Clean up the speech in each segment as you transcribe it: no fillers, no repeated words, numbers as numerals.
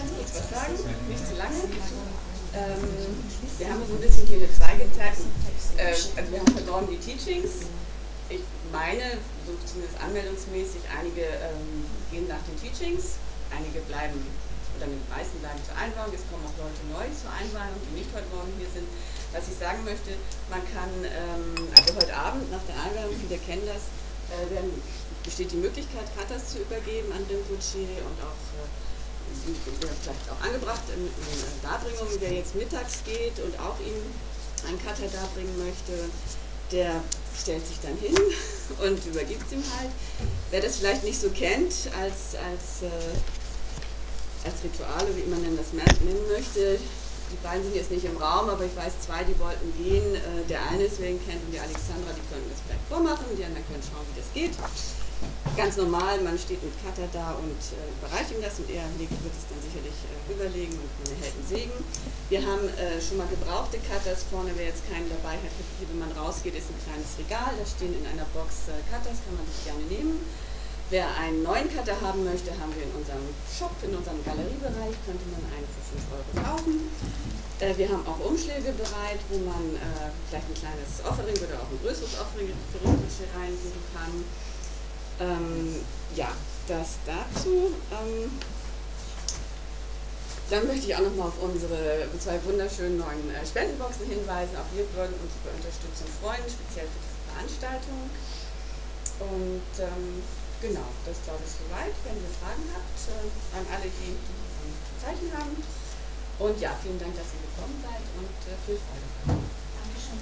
ganz kurz was sagen, nicht zu lange. Wir haben so ein bisschen hier eine zweigeteilt. Also wir haben heute Morgen die Teachings. Ich meine, so zumindest anmeldungsmäßig, einige gehen nach den Teachings, einige bleiben, oder die meisten bleiben zur Einweihung. Es kommen auch Leute neu zur Einweihung, die nicht heute Morgen hier sind. Was ich sagen möchte, man kann, also heute Abend nach der Einweihung, viele kennen das, besteht die Möglichkeit, Katas zu übergeben an Rinpoche und auch vielleicht auch angebracht in Darbringung, wer jetzt mittags geht und auch ihm einen Kata darbringen möchte, der stellt sich dann hin und übergibt es ihm halt. Wer das vielleicht nicht so kennt als Rituale, wie man denn das nennen möchte, die beiden sind jetzt nicht im Raum, aber ich weiß zwei, die wollten gehen. Der eine ist, wer ihn kennt, und die Alexandra, die können das vielleicht vormachen, die anderen können schauen, wie das geht. Ganz normal, man steht mit Kata da und überreicht ihm das und er wird es dann sicherlich überlegen und man erhält einen Segen. Wir haben schon mal gebrauchte Katas vorne, wer jetzt keinen dabei hat, wenn man rausgeht, ist ein kleines Regal, da stehen in einer Box Katas, kann man sich gerne nehmen. Wer einen neuen Kata haben möchte, haben wir in unserem Shop, in unserem Galeriebereich, könnte man einen für 5 € kaufen. Wir haben auch Umschläge bereit, wo man vielleicht ein kleines Offering oder auch ein größeres Offering für Rinpoche reingeben kann. Ja, das dazu. Dann möchte ich auch nochmal auf unsere 2 wunderschönen neuen Spendenboxen hinweisen. Auch wir würden uns über Unterstützung freuen, speziell für diese Veranstaltung. Und genau, das glaube ich soweit. Wenn ihr Fragen habt, an alle, die Zeichen haben. Und ja, vielen Dank, dass ihr gekommen seid und viel Freude. Dankeschön.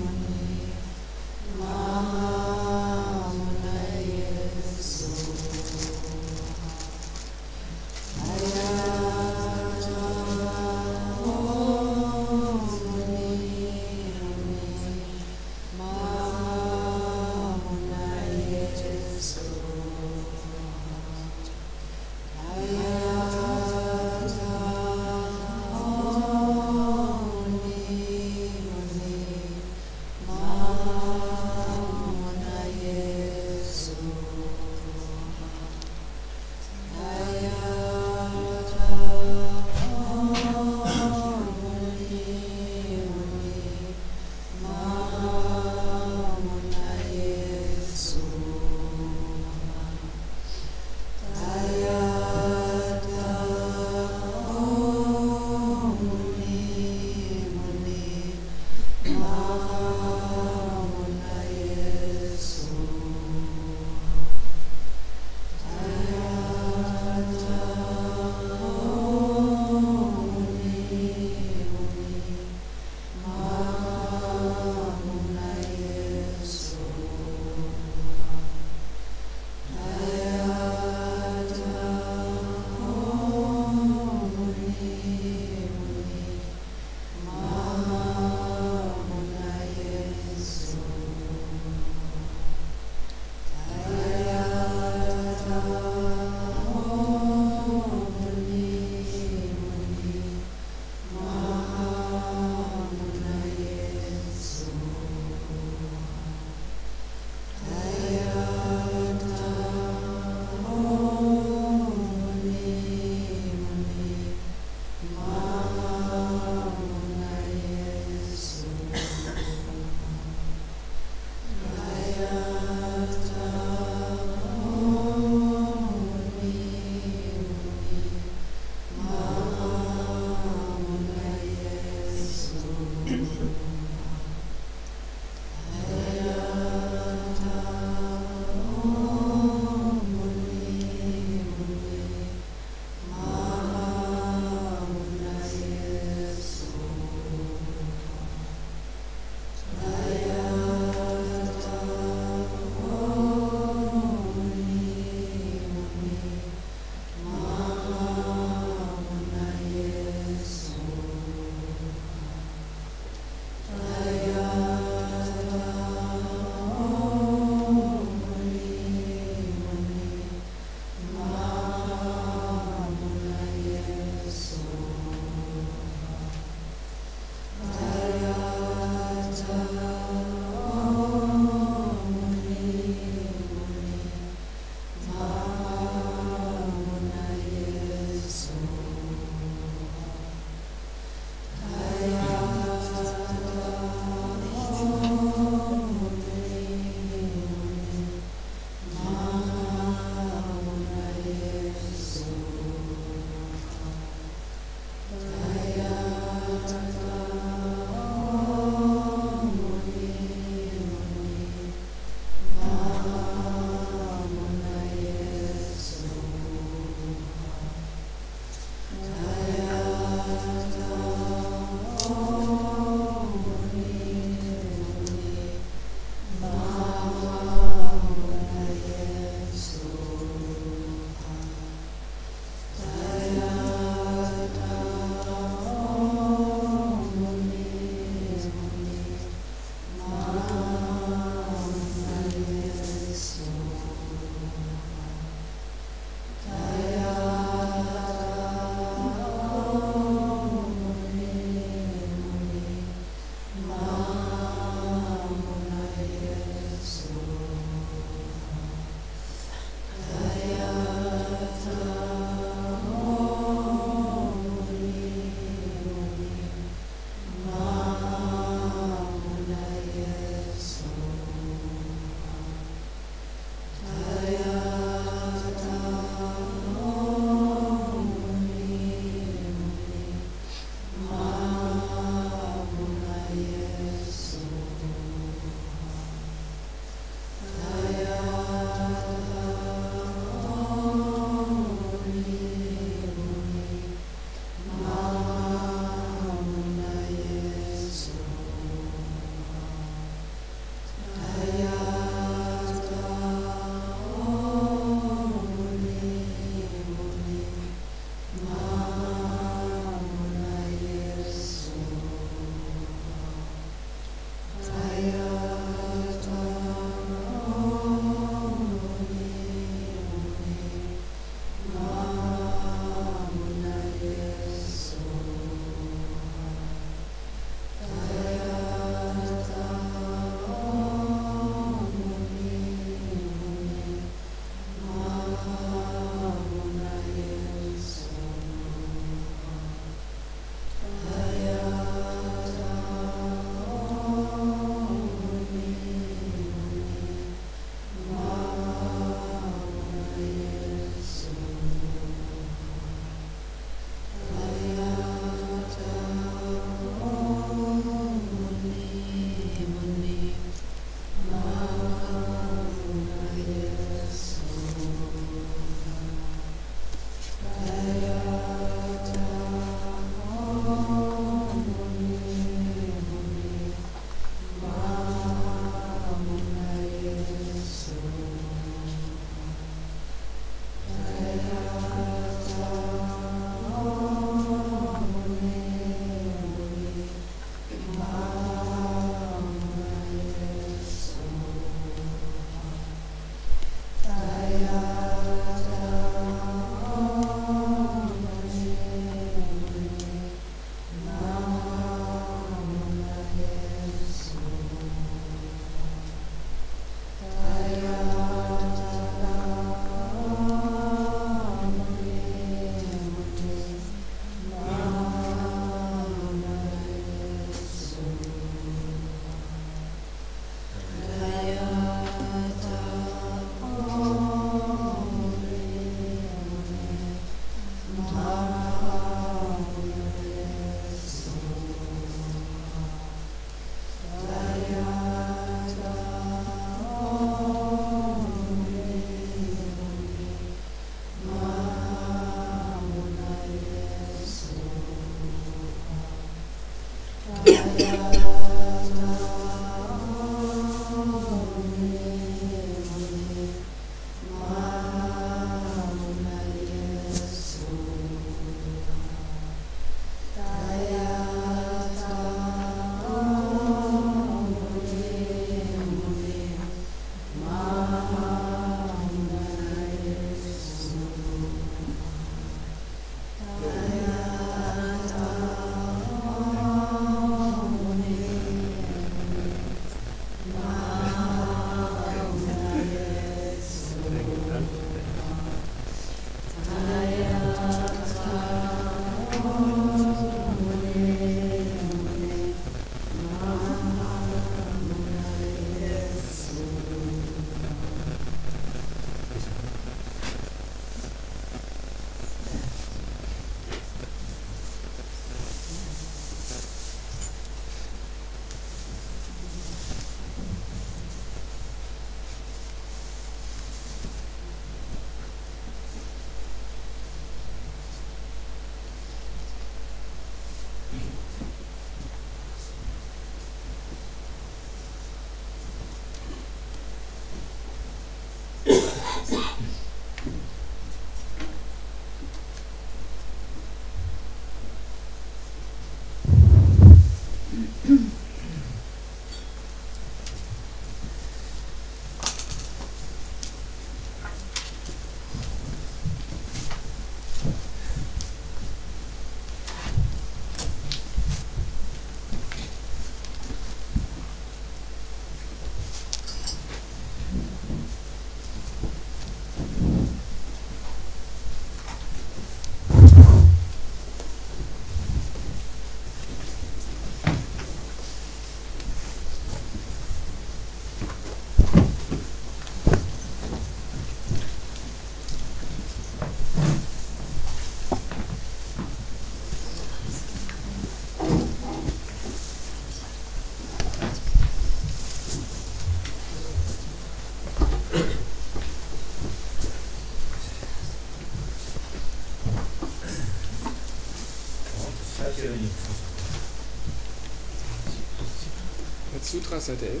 Sutra, Seite 11.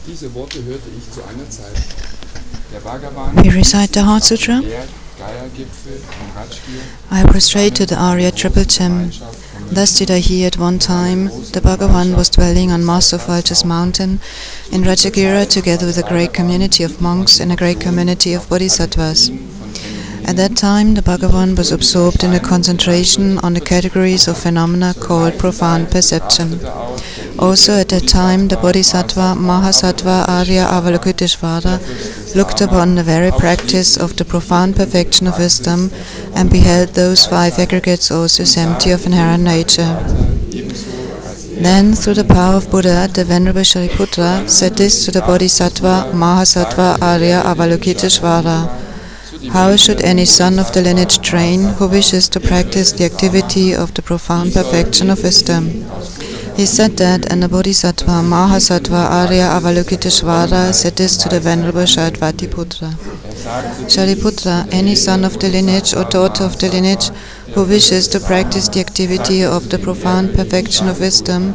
Diese Worte hörte ich zu einer Zeit. Der Bhagavan, we recite the Heart Sutra. I prostrate to the Aryatara Triple. Thus did I hear at one time the Bhagavan was dwelling on Master Vulture's mountain in Rajagira together with a great community of monks and a great community of bodhisattvas. At that time, the Bhagavan was absorbed in a concentration on the categories of phenomena called profound perception. Also at that time, the Bodhisattva, Mahasattva, Arya Avalokiteshvara looked upon the very practice of the profound perfection of wisdom and beheld those 5 aggregates also as empty of inherent nature. Then, through the power of Buddha, the Venerable Shariputra said this to the Bodhisattva, Mahasattva, Arya Avalokiteshvara: how should any son of the lineage train who wishes to practice the activity of the profound perfection of wisdom? He said that, and the Bodhisattva, Mahasattva, Arya Avalokiteshvara said this to the Venerable Shariputra. Shariputra, any son of the lineage or daughter of the lineage who wishes to practice the activity of the profound perfection of wisdom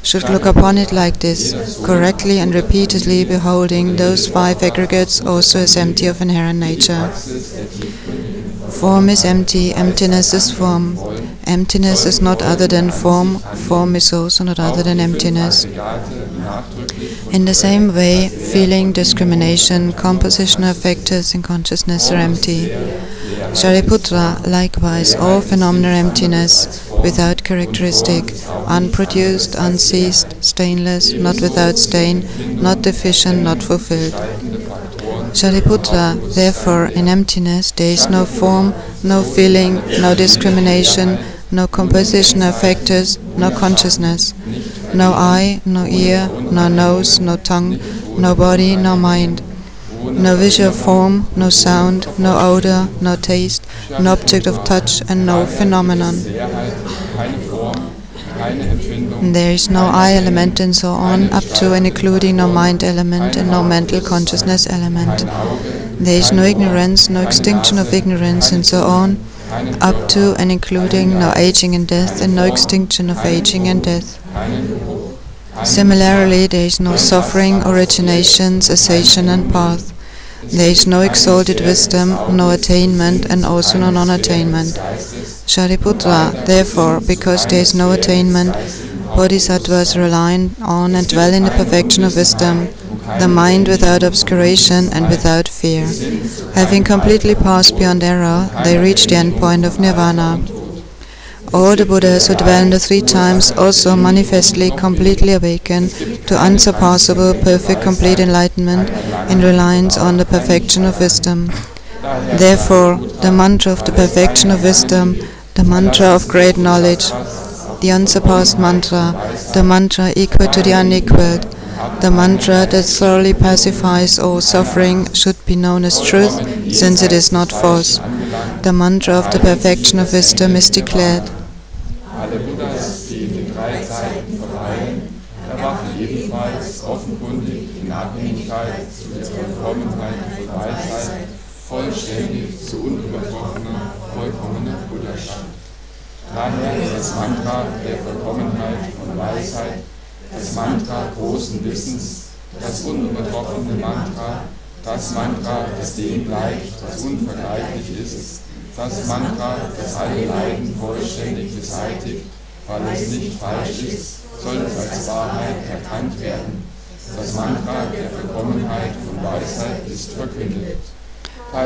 should look upon it like this, correctly and repeatedly beholding those 5 aggregates also as empty of inherent nature. Form is empty, emptiness is form. Emptiness is not other than form, form is also not other than emptiness. In the same way, feeling, discrimination, composition of factors in consciousness are empty. Shariputra, likewise, all phenomena are emptiness, without characteristic, unproduced, unceased, stainless, not without stain, not deficient, not fulfilled. Shariputra, therefore, in emptiness there is no form, no feeling, no discrimination, no composition of factors, no consciousness, no eye, no ear, no nose, no tongue, no body, no mind, no visual form, no sound, no odor, no taste, no object of touch, and no phenomenon. There is no I element and so on, up to and including no mind element and no mental consciousness element. There is no ignorance, no extinction of ignorance and so on, up to and including no aging and death and no extinction of aging and death. Similarly, there is no suffering, origination, cessation and path. There is no exalted wisdom, no attainment, and also no non-attainment. Shariputra, therefore, because there is no attainment, bodhisattvas rely on and dwell in the perfection of wisdom, the mind without obscuration and without fear. Having completely passed beyond error, they reach the end point of nirvana. All the Buddhas who dwell in the 3 times also manifestly completely awaken to unsurpassable, perfect, complete enlightenment in reliance on the perfection of wisdom. Therefore, the mantra of the perfection of wisdom, the mantra of great knowledge, the unsurpassed mantra, the mantra equal to the unequaled, the mantra that thoroughly pacifies all suffering should be known as truth, since it is not false. The mantra of the perfection of wisdom is declared. Alle Buddhas, die in den 3 Zeiten verweilen, erwachen ebenfalls offenkundig in Abhängigkeit zu der Vollkommenheit von Weisheit, vollständig zu unübertroffener, vollkommener Buddhaschaft. Daher ist das Mantra der Vollkommenheit von Weisheit, das Mantra großen Wissens, das unübertroffene Mantra, das Mantra, das dem gleicht, was unvergleichlich ist, das Mantra, das alle Leiden vollständig beseitigt, weil es nicht falsch ist, soll es als Wahrheit erkannt werden. Das Mantra der Vollkommenheit von Weisheit ist verkündet.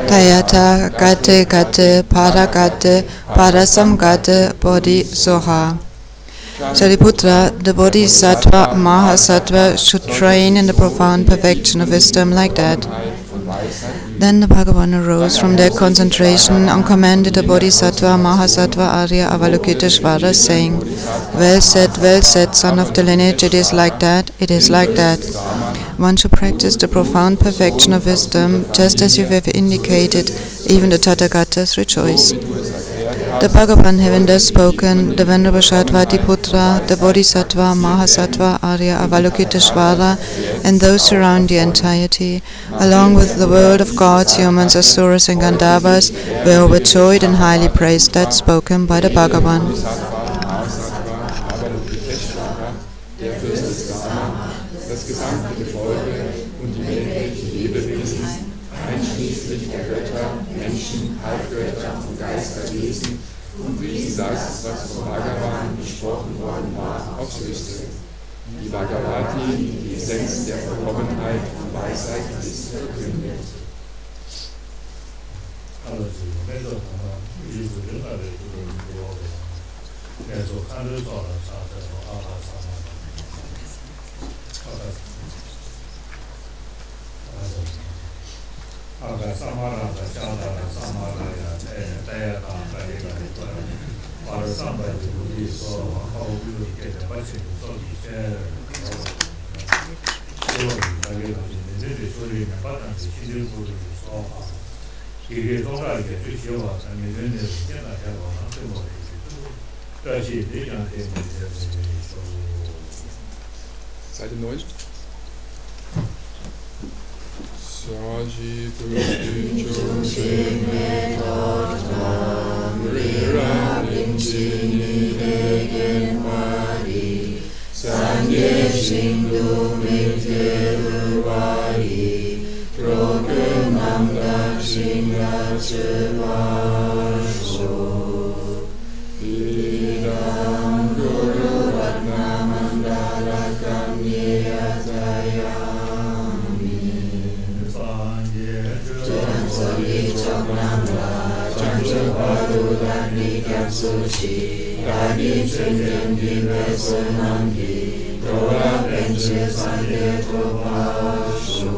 Tayata Gate Gate Paragate Parasamgate Bodhi Soha. Shariputra, the Bodhisattva, Mahasattva should train in the profound perfection of wisdom like that. Then the Bhagavan arose from their concentration and commanded the Bodhisattva, Mahasattva, Arya Avalokiteshvara, saying, well said, son of the lineage, it is like that, it is like that. One should practice the profound perfection of wisdom, just as you have indicated, even the Tathagatas rejoice. The Bhagavan having thus spoken, the Venerable Shadvatiputra, the Bodhisattva, Mahasattva, Arya, Avalokiteshvara, and those surround the entirety, along with the world of gods, humans, asuras, and Gandharvas, were overjoyed and highly praised that spoken by the Bhagavan. Das gesamte Gefolge und die weltlichen Lebewesen, einschließlich der Götter, Menschen, Halbgötter und Geisterwesen, und priesen das, was vom Bhagavan gesprochen worden war, aufs Höchste. Die Bhagavati, die Essenz der Vollkommenheit und Weisheit, ist verkündet. Seite 9. Saji Puti Choshin Metotam Riram Chini Degen Mari Sanye Shindu Miteruvari Troken Namda Shinga Chevasho Idam Guru Ratna Mandala Kanya Zayami Sanje Choknamla Chanchu Badu Dani Kapsuchi Dani Chenjen Divesunangi Dora Benche Sanje Tropasho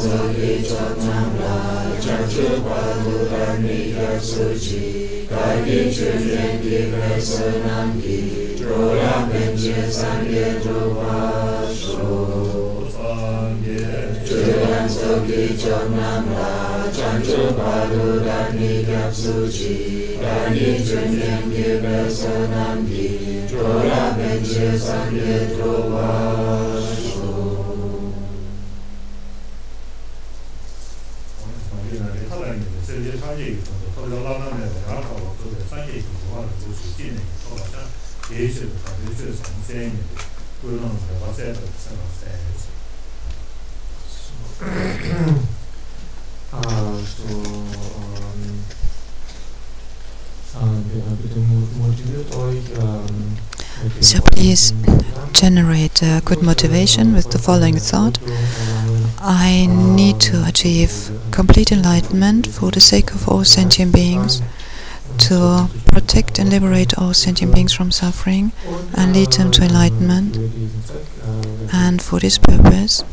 Sanje Choknamla Chanchu Badu Dani Kapsuchi Dani Chenjen Divesunangi Dora Benche Sanje Tropasho Churan Soki Choknamla Chanchu Badu Dani Kapsuchi Dani Chenjen Divesunangi Dora Benche Sanje Tropasho. So please generate good motivation with the following thought. I need to achieve complete enlightenment for the sake of all sentient beings, to protect and liberate all sentient beings from suffering and lead them to enlightenment. And for this purpose,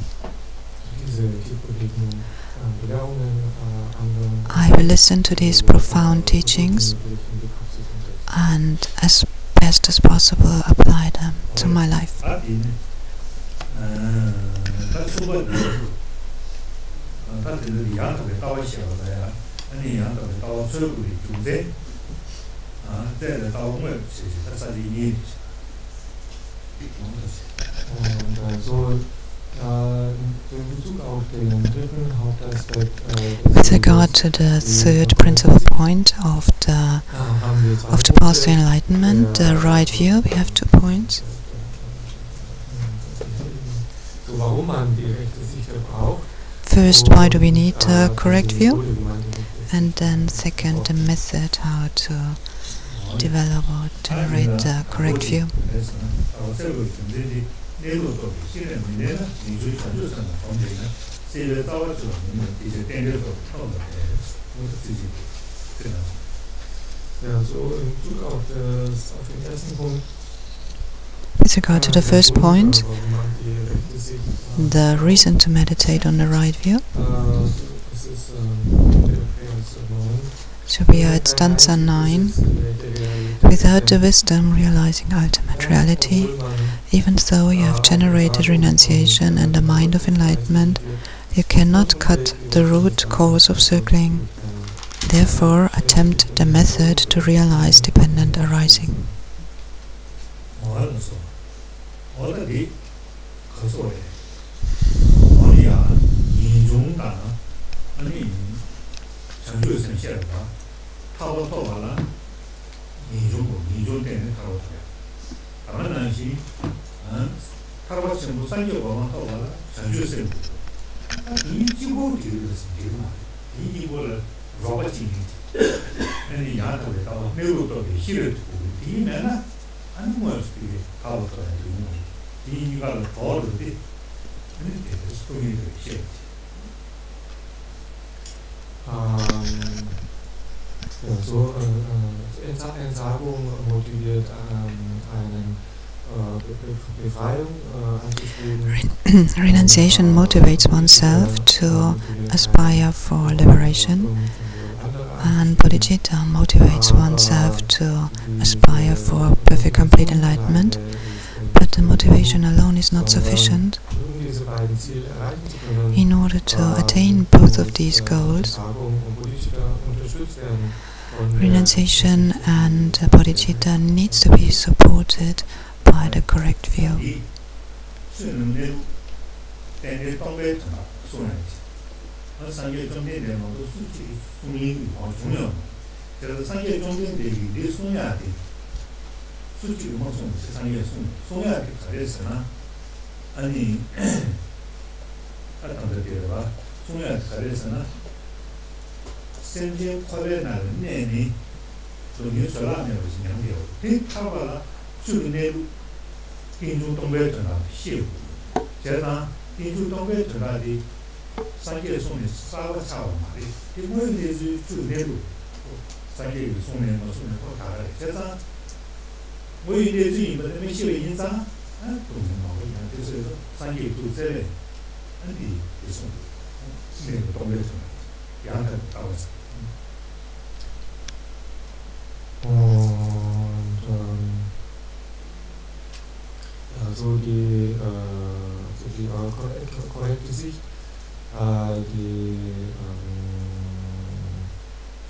I will listen to these profound teachings and as best as possible apply them to my life. With regard to the third principal point of the path to enlightenment, the right view, we have 2 points. First, why do we need a correct view? And then second, the method how to develop or generate the correct view. With regard to the first point, the reason to meditate on the right view, so we are at stanza 9. Without the wisdom realizing ultimate reality, even though you have generated renunciation and the mind of enlightenment, you cannot cut the root cause of circling. therefore attempt the method to realize dependent arising. Entsagung motiviert einen Befreiung anzustreben. Renunciation motivates oneself to aspire for liberation, and bodhicitta motivates oneself to aspire for perfect complete enlightenment. But the motivation alone is not sufficient. In order to attain both of these goals, renunciation and bodhicitta needs to be supported by the correct view. So die korrekte Sicht,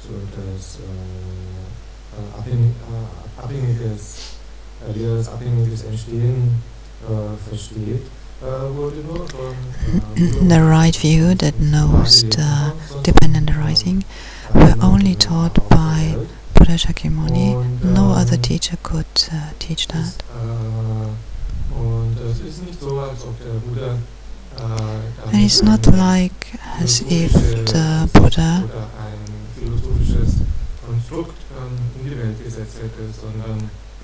so das abhängiges Entstehen versteht, wurde nur von the right view that knows the dependent arising were only taught by Buddha Shakyamuni. No other teacher could teach that. And it's not like as if the Buddha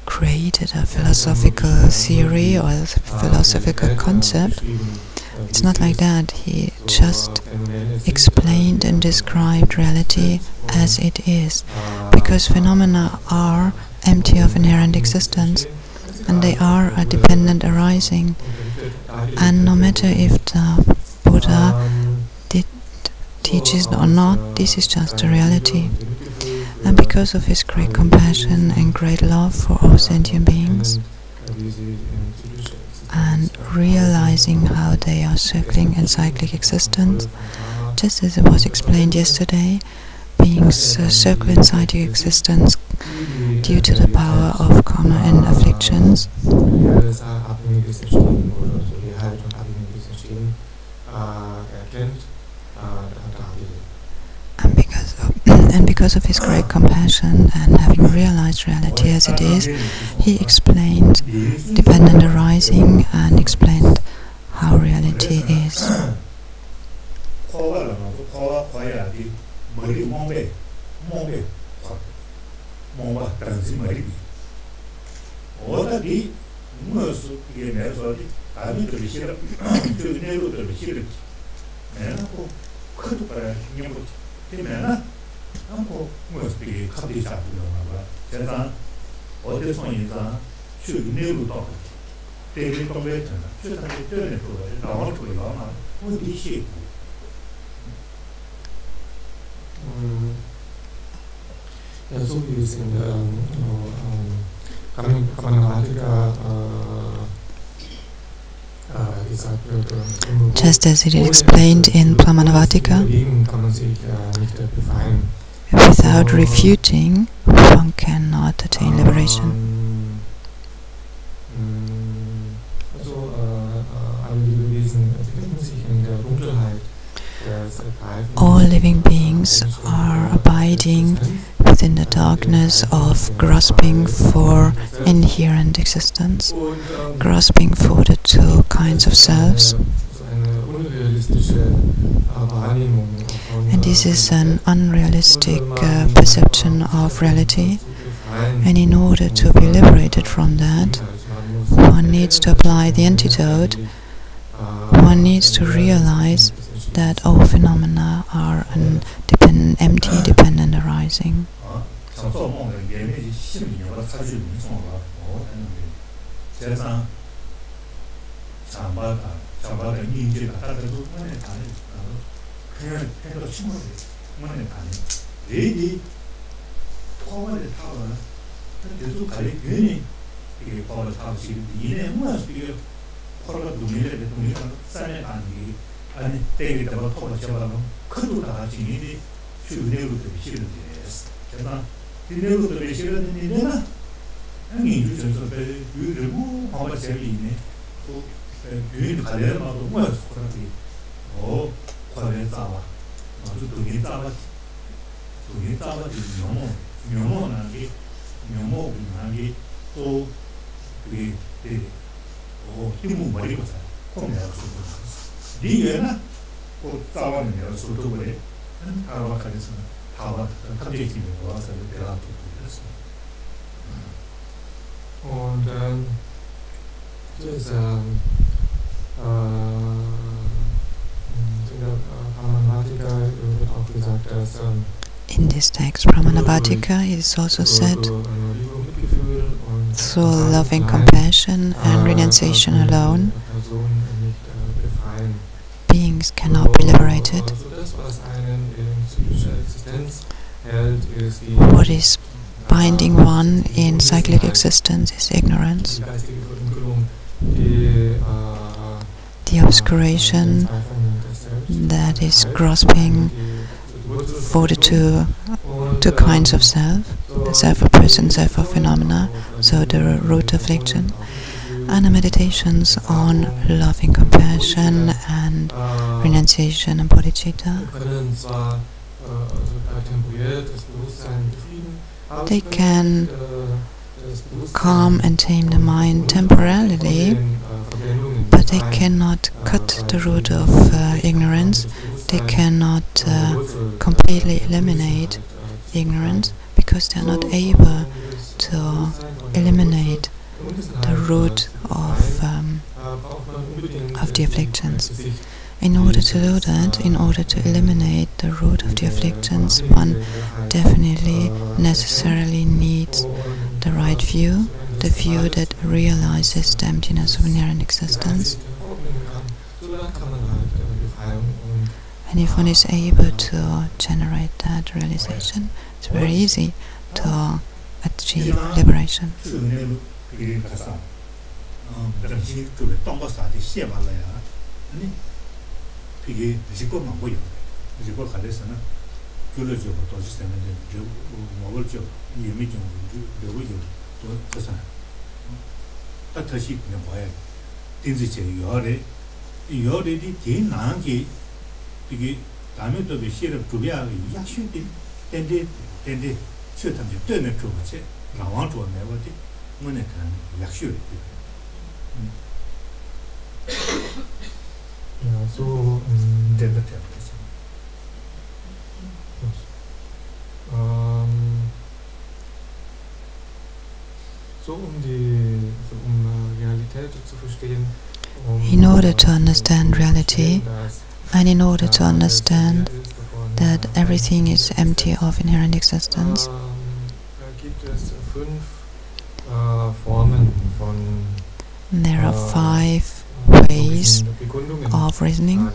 created a philosophical theory or a philosophical concept. It's not like that. He just explained and described reality as it is, because phenomena are empty of inherent existence, and they are a dependent arising. And no matter if the Buddha teaches or not, this is just a reality. And because of his great compassion and great love for all sentient beings, and realizing how they are circling in cyclic existence, just as it was explained yesterday, beings circle in cyclic existence due to the power of karma and afflictions. And because of his great compassion and having realized reality as it is, he explained dependent arising and explained how reality is. So wie es in der Grammatika gesagt wird, just as it is explained in Pramanavartika, kann man sich nicht befreien. Without refuting, one cannot attain liberation. Also, alle Lebewesen befinden sich in der Dunkelheit. All living beings are abiding within the darkness of grasping for inherent existence, grasping for the two kinds of selves. And this is an unrealistic perception of reality. And in order to be liberated from that, one needs to apply the antidote. One needs to realize that all phenomena are an empty, dependent arising. 아니 때리다가 토가 잡아가면 큰도 다 지니디 슈네로도 싫은데스 제가 디네로도 싫은데나 아니 유전서 배 유르고 아마 제비네 또 유인 가려마도 뭐야 그러지 과연 싸워 아주 돈이 싸워 명모나기 또 그게 힘을 버리고 살 공략을 쓰고 리에나 꼭 싸워내요. 소도에 아라바카에서 다와 탐지기에 와서 대화도 했어요. Und wird auch gesagt, dass in this text, Brahmanabhatika, it is also said, through loving compassion and renunciation alone, beings cannot be liberated. What is binding one in cyclic existence is ignorance. The obscuration that is grasping for the two kinds of self, the self of person, self of phenomena, so the root affliction, and the meditations on loving compassion and renunciation and bodhicitta. They can calm and tame the mind temporarily, but they cannot cut the root of ignorance. They cannot completely eliminate ignorance because they are not able to eliminate the root of the afflictions. In order to do that, in order to eliminate the root of the afflictions, one definitely necessarily needs the right view, the view that realizes the emptiness of inherent existence. And if one is able to generate that realization, it's very easy to achieve liberation. 이게 지고만 보여. 지고 가려서는 줄어져 도지 때문에 먹을 줄 이미 좀 배우죠. 또 그래서 다시 그냥 봐야 딘지체 요래디 딘나게 이게 다음에 또 비시를 두비야 약슈디 덴데 최단지 되는 그거지. 나와 줘 내버디 뭐네 그 약슈리. Ja, so Realität zu verstehen. In order to understand reality, and in order to understand that everything is empty of inherent existence, there are 5 ways of reasoning.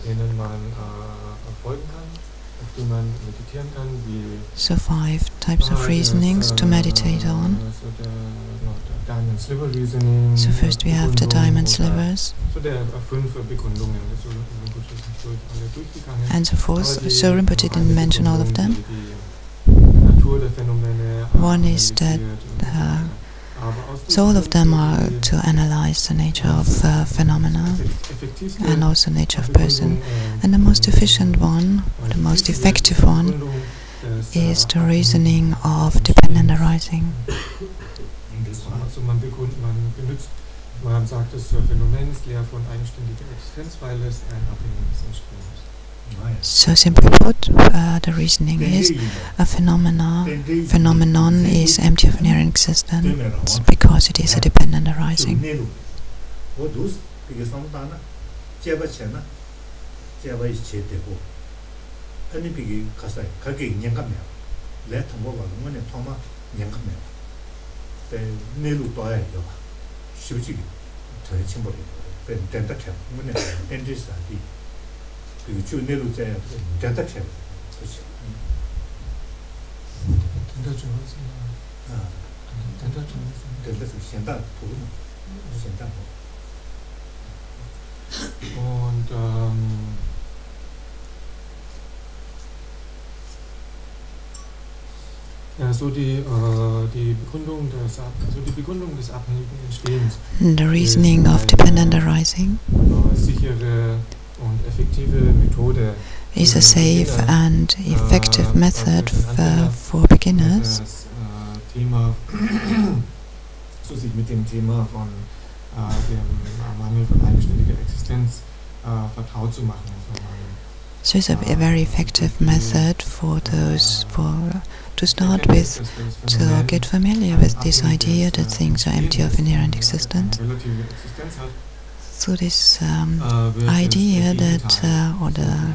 So 5 types of reasonings to meditate on. So first we have the diamond slivers, and so forth. So Rinpoche didn't mention all of them. One is that so all of them are to analyze the nature of phenomena and also nature of person. And the most efficient one, or the most effective one, is the reasoning of dependent arising. Man sagt, das Phänomen ist leer von eigenständiger Existenz, weil es ein abhängiges Entstehen ist. So simply put, the reasoning is a phenomenon is empty of inherent existence because it is a dependent arising. So die Begründung des abhängigen Entstehens. The reasoning of dependent arising Sichere und effektive Methode is a safe and effective method for beginners das Thema, so sich mit dem Thema von dem Mangel von eigenständiger Existenz vertraut zu machen. So it's a very effective method for those to start with, to get familiar with this idea that things are empty of inherent existence. So this idea that, or the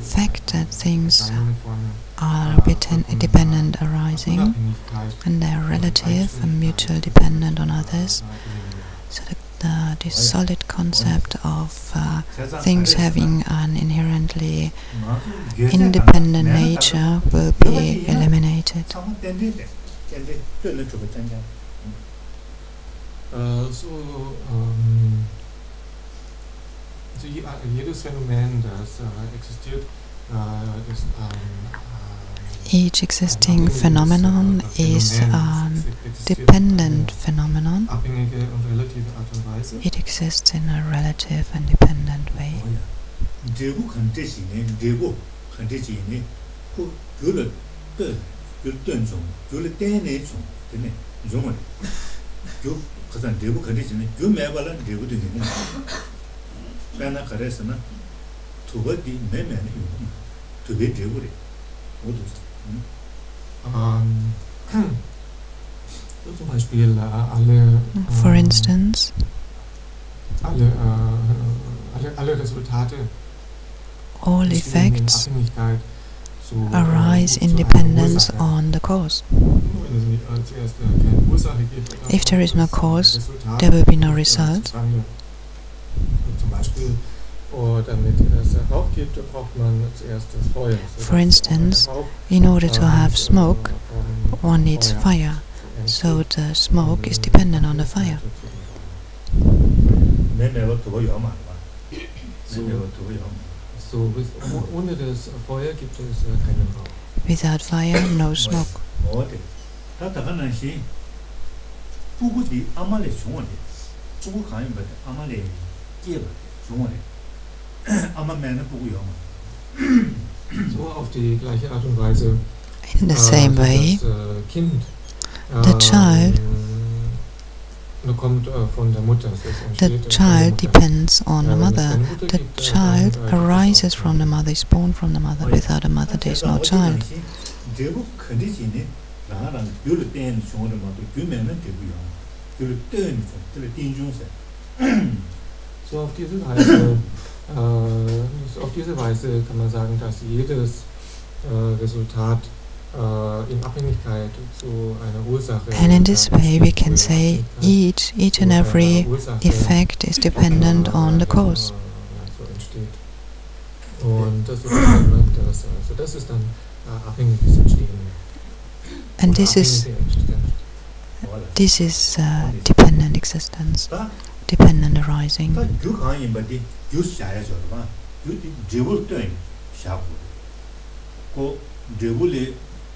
fact that things are dependent arising, and they are relative and mutual dependent on others, so this solid concept of things having an inherently independent nature will be eliminated. Jedes Phänomen, das existiert, ist Each existing phenomenon is a dependent phenomenon. It exists in a relative and dependent way. For instance, all effects arise in dependence on the cause. If there is no cause, there will be no result. For instance, in order to have smoke, one needs fire, so the smoke is dependent on the fire. Without fire, no smoke. In the same way, the child depends on the mother. The child arises from the mother, is born from the mother. Without a mother, there is no child. So auf diese Weise kann man sagen, dass jedes Resultat in Abhängigkeit zu einer Ursache. And in this way we can say each and every effect is dependent on the cause. Und das ist dann abhängiges Entstehen. And this is dependent existence, dependent arising.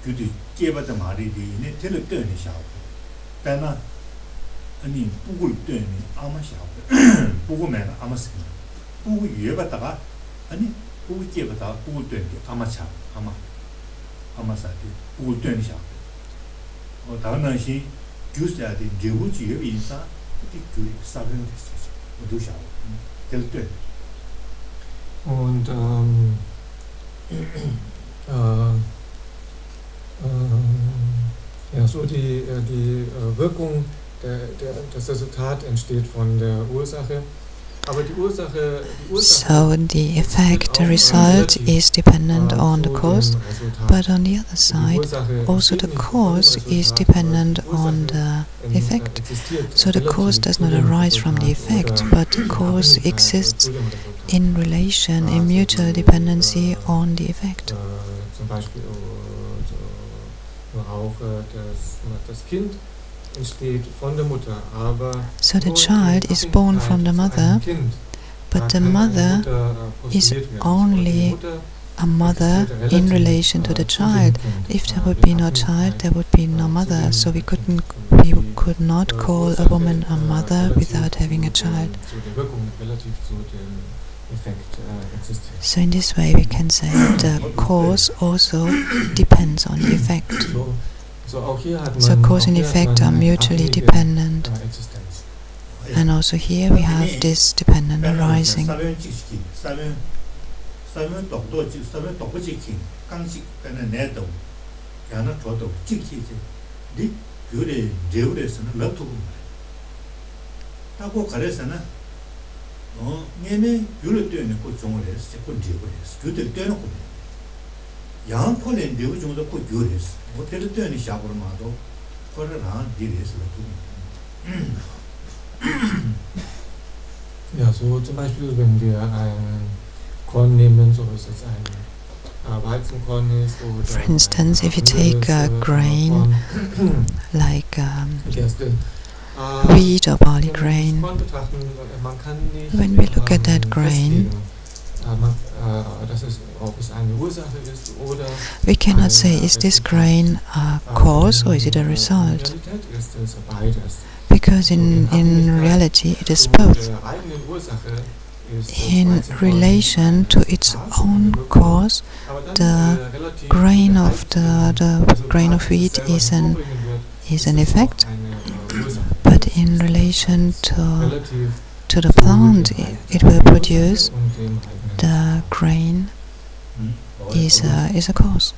규디 깨바다 말이디네 텔을 뜨니 샤오 다나 아니 북을 뜨니 아마 샤오 북으면 아마 쓰기 북을 위에다가 아니 북을 깨바다 북을 뜨니 아마 차 아마 사디 북을 뜨니 샤오 다나시 규스야디 제부지의 인사 그 사변을 했었어 모두 샤오 텔 뜨 Und ja, so die Wirkung, das Resultat entsteht von der Ursache. Aber die Ursache So the effect, the result is dependent on the cause, but on the other side, also the cause is dependent on the effect. So the cause does not arise from the effect, but the cause exists in relation, in mutual dependency on the effect. Zum Beispiel auch das Kind entsteht von der Mutter, aber so the child is born from the mother, but the mother is only a mother in relation to the child. If there would be no child, there would be no mother, so we could not call a woman a mother without having a child. So in this way we can say the cause also depends on the effect. So cause and effect are mutually dependent. And also here we have this dependent arising. Ja, so zum Beispiel, wenn wir ein Korn nehmen, so ist es ein Weizenkorn ist, oder for instance, if you take a grain like wheat or barley grain, when we look at that grain, we cannot say, is this grain a cause or is it a result? Because in reality it is both. In relation to its own cause, the grain of wheat is an effect, but in relation to the plant it will produce, the grain is a cause.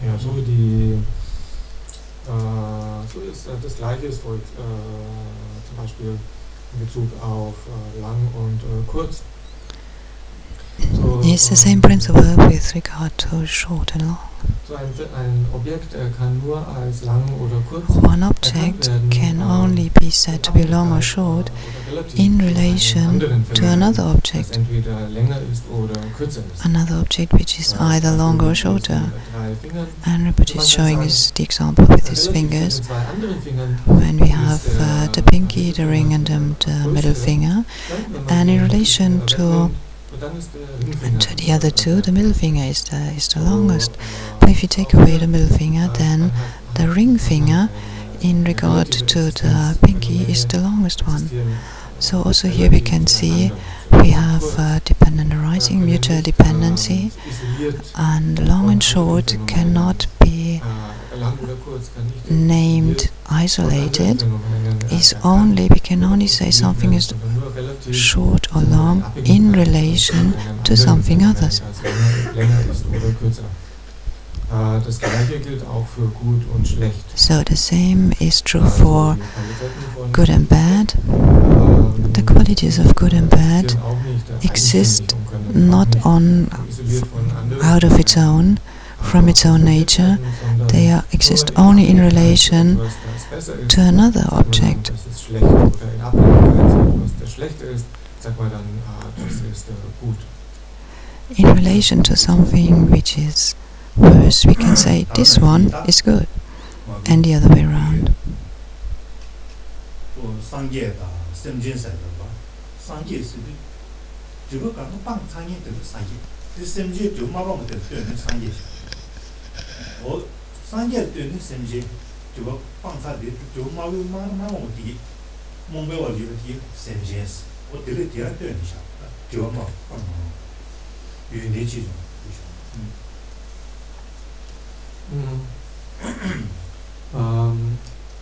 Ja, so ist das Gleiche ist zum Beispiel in Bezug auf lang und kurz. It's the same principle with regard to short and long. So ein Objekt kann nur als lang oder kurz. One object can only be said to be long or short in relation to another object. Another object which is either longer or shorter. And Rinpoche is showing us the example with his fingers. When we have the pinky, the ring and the middle finger, and in relation to the other two, the middle finger is the longest. But if you take away the middle finger, then the ring finger, in regard to the pinky, is the longest one. So also here we can see we have dependent arising, mutual dependency, and long and short cannot be named isolated. is only, we can only say something is short or long in relation to something else. So the same is true for good and bad. The qualities of good and bad exist not out of its own, from its own nature. They exist only in relation to another object. In relation to something which is worse, we can say this one is good, and the other way around.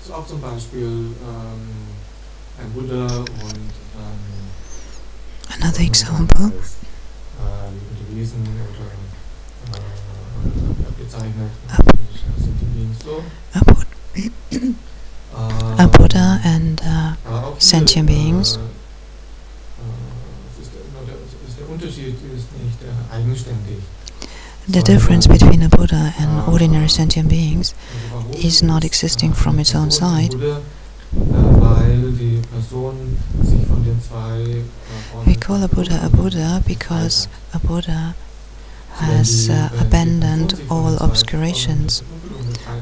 So auch zum Beispiel ein Buddha und another example. Wesen oder bezeichnet so. A Buddha and sentient beings. Der Unterschied ist nicht eigenständig. The difference between a Buddha and ordinary sentient beings is not existing from its own side. We call a Buddha because a Buddha has abandoned all obscurations.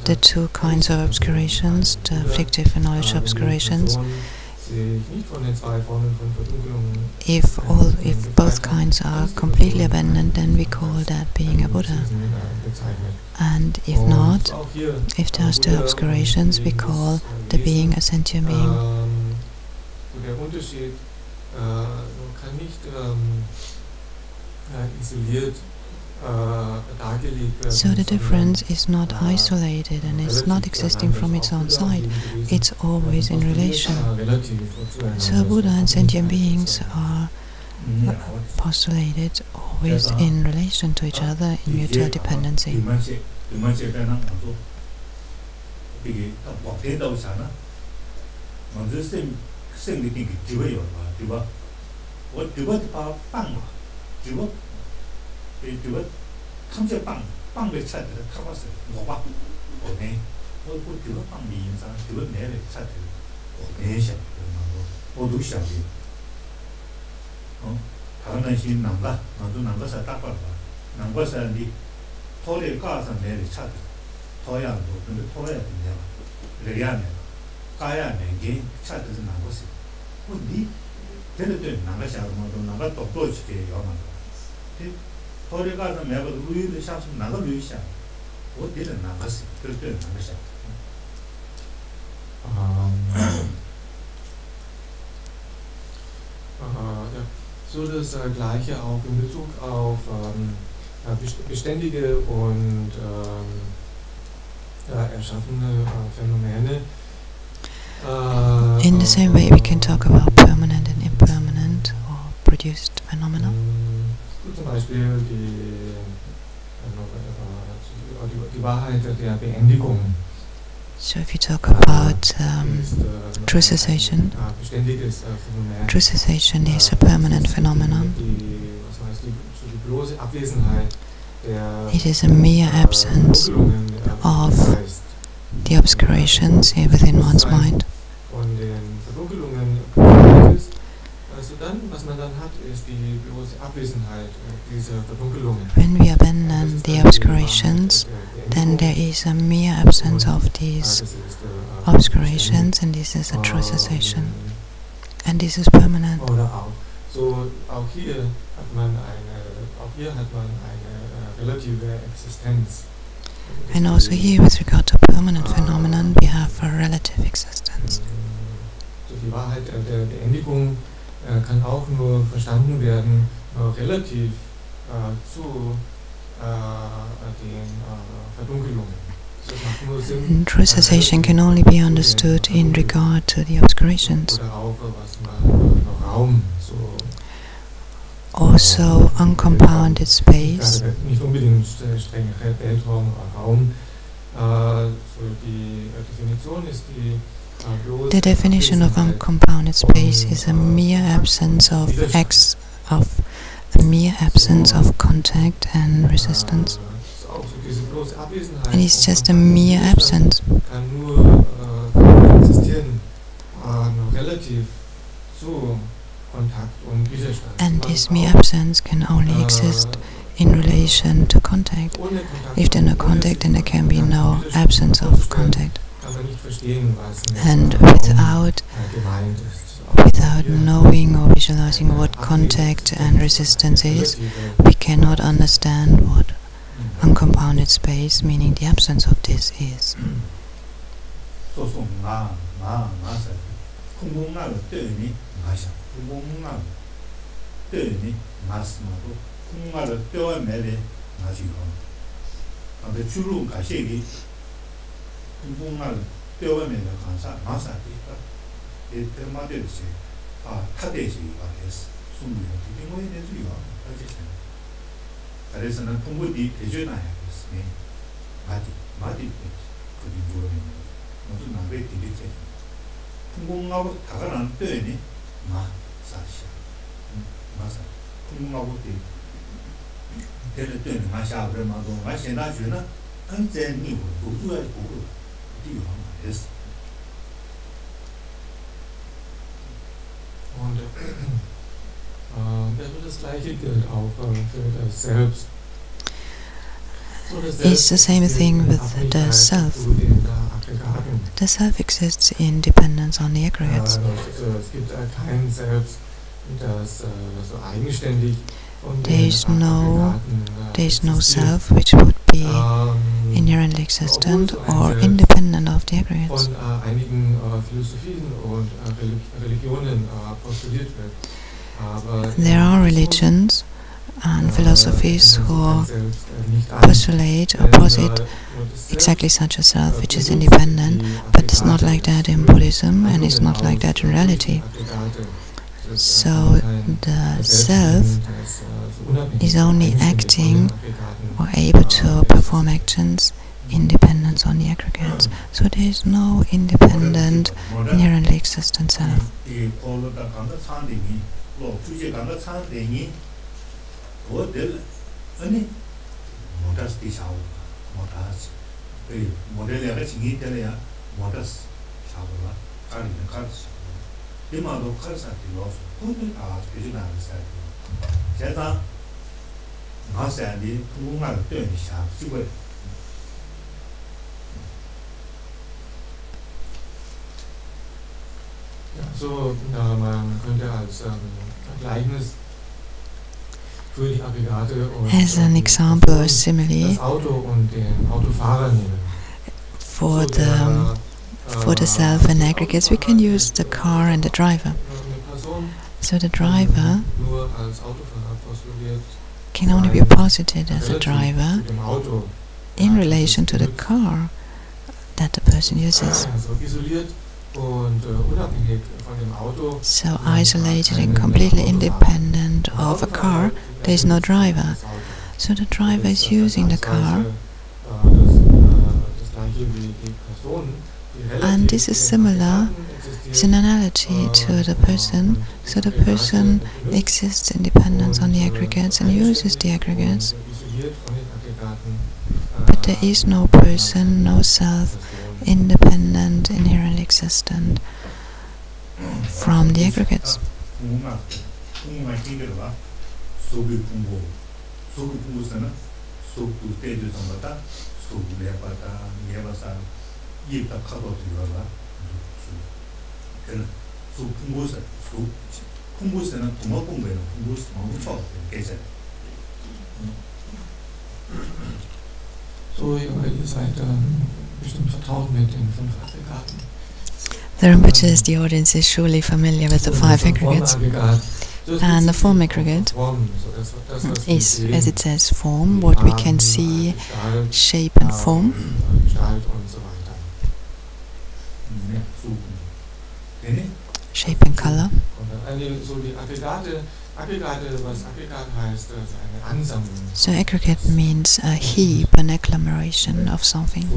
The two kinds of obscurations, the afflictive and knowledge obscurations. If both kinds are completely abandoned, then we call that being a Buddha. And if not, if there's two obscurations, we call the being a sentient being. So the difference is not isolated and is not existing from its own side. It's always in relation. So Buddha and sentient beings are postulated always in relation to each other in mutual dependency. So das Gleiche auch in Bezug auf beständige und erschaffene Phänomene. In the same way we can talk about permanent and impermanent or produced phenomena. Zum Beispiel die Wahrheit der Beendigung. So if you talk about true cessation, true cessation is a permanent phenomenon. It is a mere absence of the obscurations here within one's mind. When we abandon the obscurations, then there is a mere absence of these obscurations, and this is a true cessation. And this is permanent. So auch hier hat man eine relative Existenz. And also here, with regard to permanent phenomenon, we have a relative existence. So die Wahrheit der Beendigung kann auch nur verstanden werden relativ zu den Verdunkelungen. And true cessation can only be understood in regard to the obscurations. Also, uncompounded space. The definition of uncompounded space is a mere absence of contact and resistance. And it's just a mere absence. And this mere absence can only exist in relation to contact. If there's no contact, then there can be no absence of contact. And without knowing or visualizing what contact and resistance is, we cannot understand what uncompounded space, meaning the absence of this, is. It's the same thing with the self. The self exists in dependence on the aggregates. There is no self which would be inherently existent or independent of the aggregates. There are religions and philosophies who postulate or posit exactly such a self which is independent, but it's not like that in Buddhism, and it's not like that in reality. So the self is only acting or able to perform actions in dependence on the aggregates. So there is no independent, inherently existent self. So, man könnte als Gleichnis für die Aggregate und as an example or simile, das Auto und den Autofahrer nehmen. For the self and aggregates, we can use the car and the driver. So the driver can only be posited as a driver in relation to the car that the person uses. So isolated and completely independent of a car, there is no driver. So the driver is using the car, and this is similar, it's an analogy to the person. So the person exists in dependence on the aggregates and uses the aggregates, but there is no person, no self, independent, inherently existent from the aggregates. So, ihr seid bestimmt vertraut mit den 5 Aggregaten. The Rinpoche, the audience, is surely familiar with the 5 aggregates. And the form aggregate is, as it says, form, what we can see, shape and form. shape and color. So aggregate means a heap, an agglomeration of something.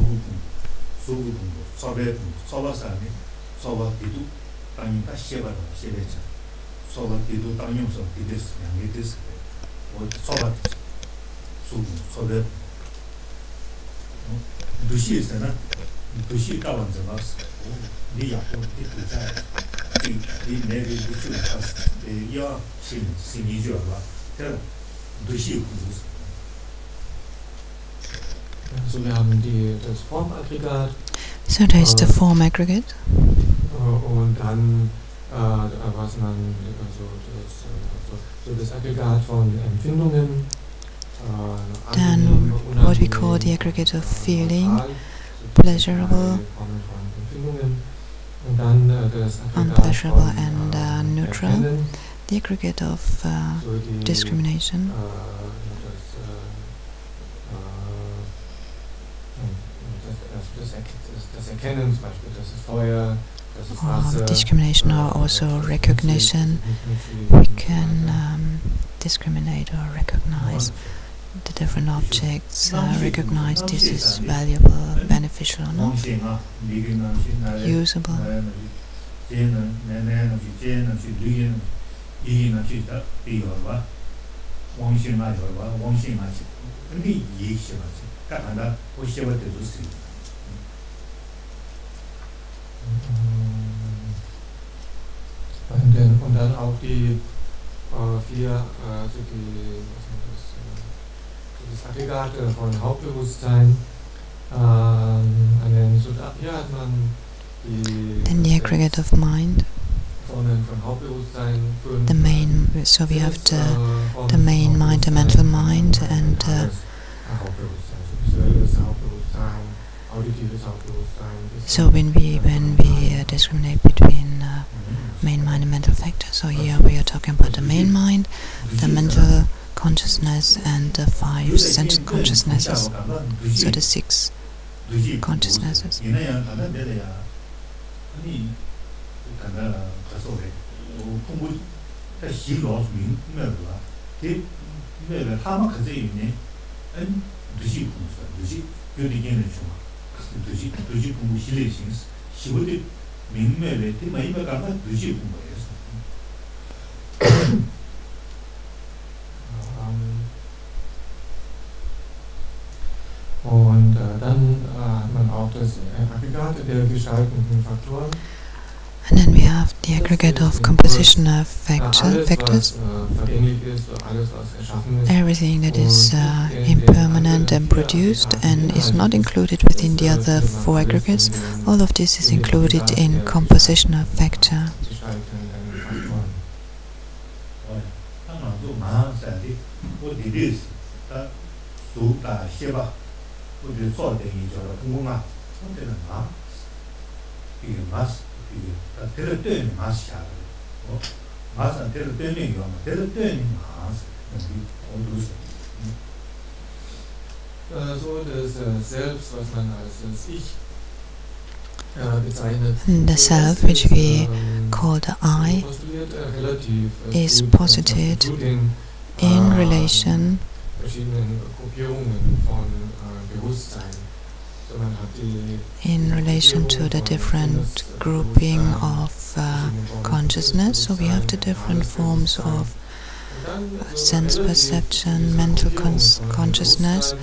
So wir haben das Formaggregat. So there is the form aggregate. Und dann was man das Aggregat von Empfindungen. Then what we call the aggregate of feeling, pleasurable, unpleasurable and neutral, the aggregate of discrimination, of discrimination or also recognition. We can discriminate or recognize the different objects, recognize this is valuable, beneficial or not, usable. Und dann auch die vier, das Aggregat von Hauptbewusstsein. Hier hat man Then the aggregate of mind. von Hauptbewusstsein The main, so we have the main mind, the mental mind, and so when we discriminate between main mind and mental factor, so here we are talking about the main mind, the mental consciousness, and the 5 sense consciousnesses, so the 6 consciousnesses. Und dann hat man auch das Aggregat der gestaltenden Faktoren. And then we have the aggregate of compositional factors. Everything that is impermanent and produced and is not included within the other 4 aggregates, all of this is included in compositional factor. So das Selbst, was man als Ich bezeichnet. The self, which we call the I, is posited in relation to the different grouping of consciousness. So we have the different forms of sense perception, mental consciousness,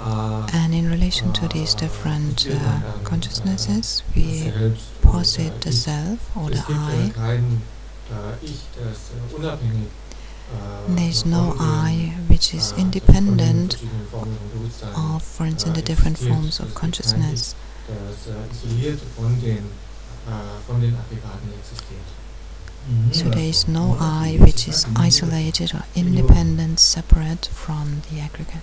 and in relation to these different consciousnesses, we posit the self or the I. There is no I which is independent of, for instance, the different forms of consciousness. So there is no I which is isolated or independent, separate from the aggregate.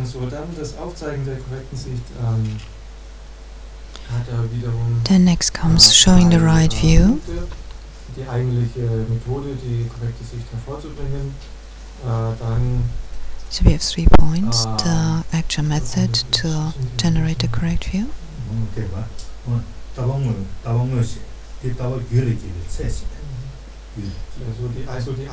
So, dann das Aufzeigen der korrekten Sicht hat wiederum Then next comes showing the right view. Die eigentliche Methode, die korrekte Sicht hervorzubringen. Dann So we have 3 points. The actual method to generate the correct view. Also die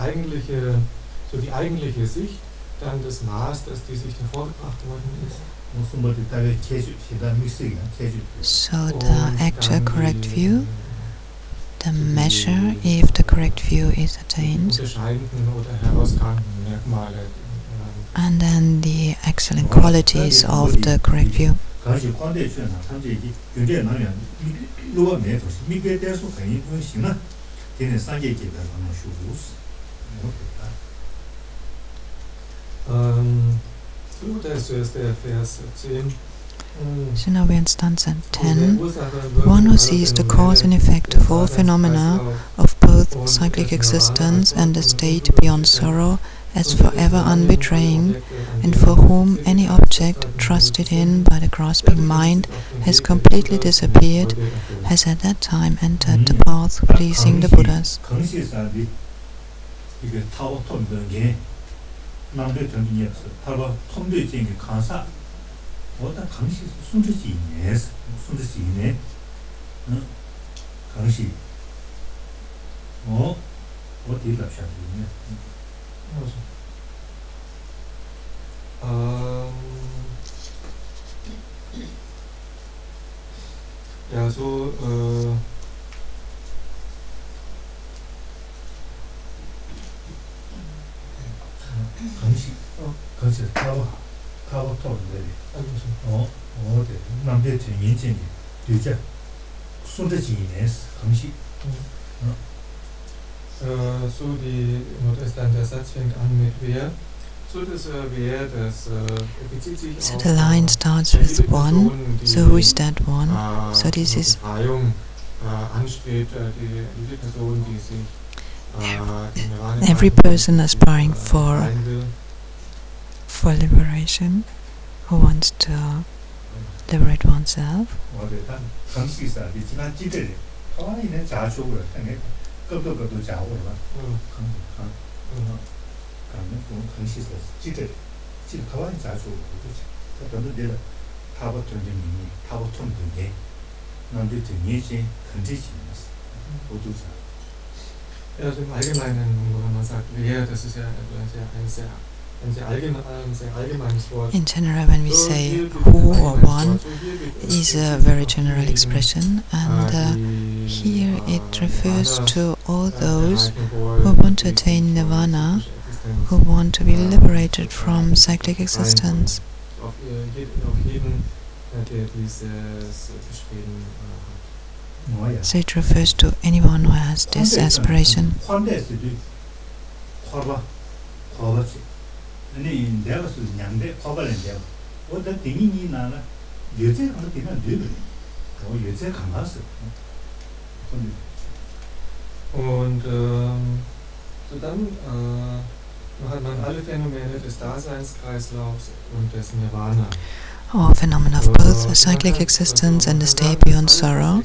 eigentliche Sicht, dann das Maß, dass die Sicht hervorgebracht worden ist. So the actual correct view, the measure if the correct view is attained, Unterscheidenden oder herausragenden Merkmale. and then the excellent qualities of the correct view. So, das ist der Vers 10. So now we're in stanza 10. One who sees the cause and effect of all phenomena of both cyclic existence and the state beyond sorrow as forever unbetraying, and for whom any object trusted in by the grasping mind has completely disappeared, has at that time entered the path pleasing the Buddhas. Ja, so so das dann der Satz fängt an mit wer. So das wer, das bezieht sich So auf the line starts with one. So who is that one? So this is Befreiung anstrebt, die Person, die sich every person aspiring for liberation, who wants to liberate oneself. Ja, also im Allgemeinen, wenn man sagt wer, das ist ja ein sehr allgemeines Wort. In general, when we say who or one, is a very general expression, and here it refers to all those who want to attain nirvana, who want to be liberated from cyclic existence. Auf jeden, der dieses Bestreben hat. So it refers to anyone who has this aspiration. Und so dann hat man alle Phänomene des Daseinskreislaufs und des Nirvana. Or phenomena of both a cyclic existence and the state beyond sorrow.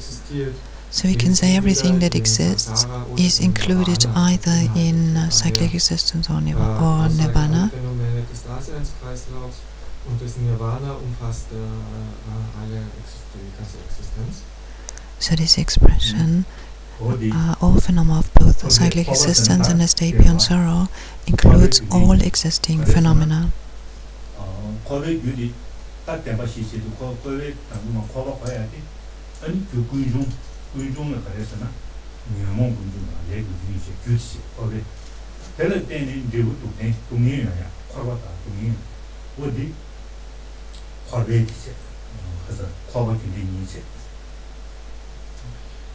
So we can say everything that exists is included either in cyclic existence or nirvana. Phänomene des Daseinskreislaufs und des Nirvana umfasst alle die ganze Existenz. So this expression, all phenomena of both cyclic existence and the state beyond sorrow, includes all existing phenomena.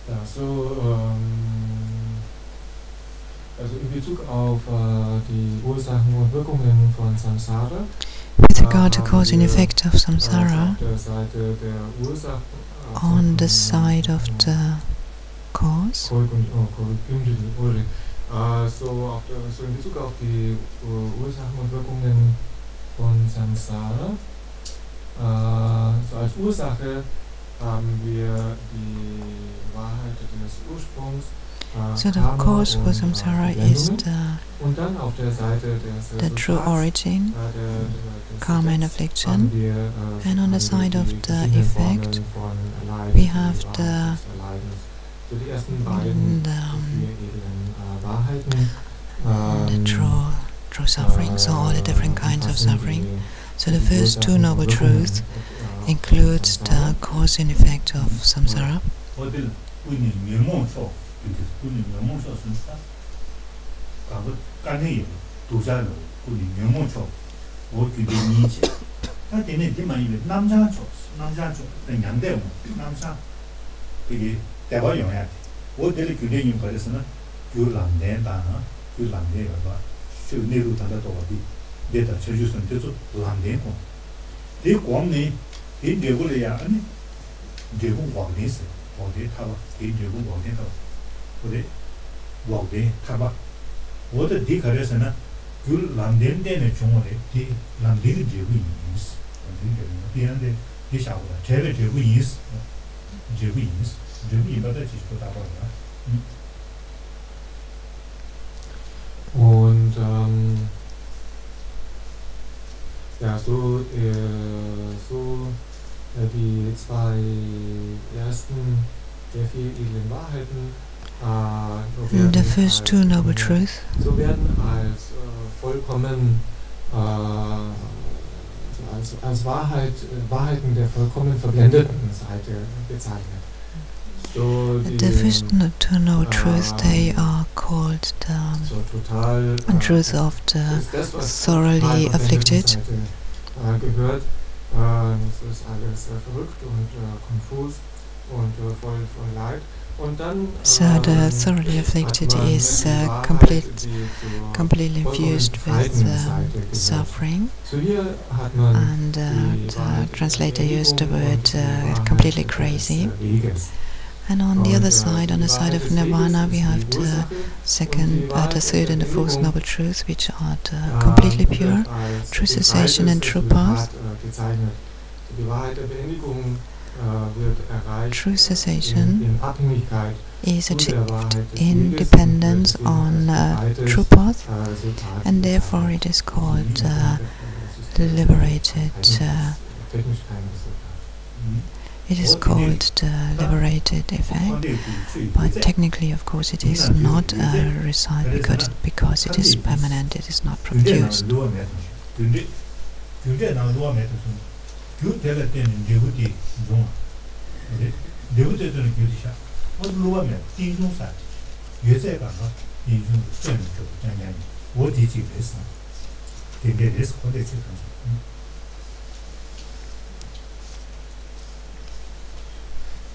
Ja, so, also in Bezug auf die Ursachen und Wirkungen von Samsara. With regard to cause and effect of samsara, on the side of the cause, so in Bezug auf die Ursachen und Wirkungen von Samsara, so als Ursache haben wir die Wahrheit des Ursprungs. So the cause for samsara is the true origin, karma and affliction, and on the side of the effect we have the true suffering, so all the different kinds of suffering. So the first two noble truths includes the cause and effect of samsara. Und ja, die zwei ersten der vier edlen Wahrheiten, the first two noble truths, so werden als vollkommen als Wahrheiten der vollkommen verblendeten Seite bezeichnet. So the first two noble truths, they are called the truth of the thoroughly afflicted. Gehört. Das ist alles verrückt und konfus und voll Leid. Und dann, so the thoroughly afflicted is completely infused with suffering, and the translator used the word completely crazy. And on the other side, on the side of nirvana, we have the second, the third and the fourth noble truth, which are the completely pure, true cessation and true path. True cessation is achieved in dependence on true path, and therefore it is called the liberated. It is called the liberated effect, but technically, of course, it is not a result because it is permanent, it is not produced.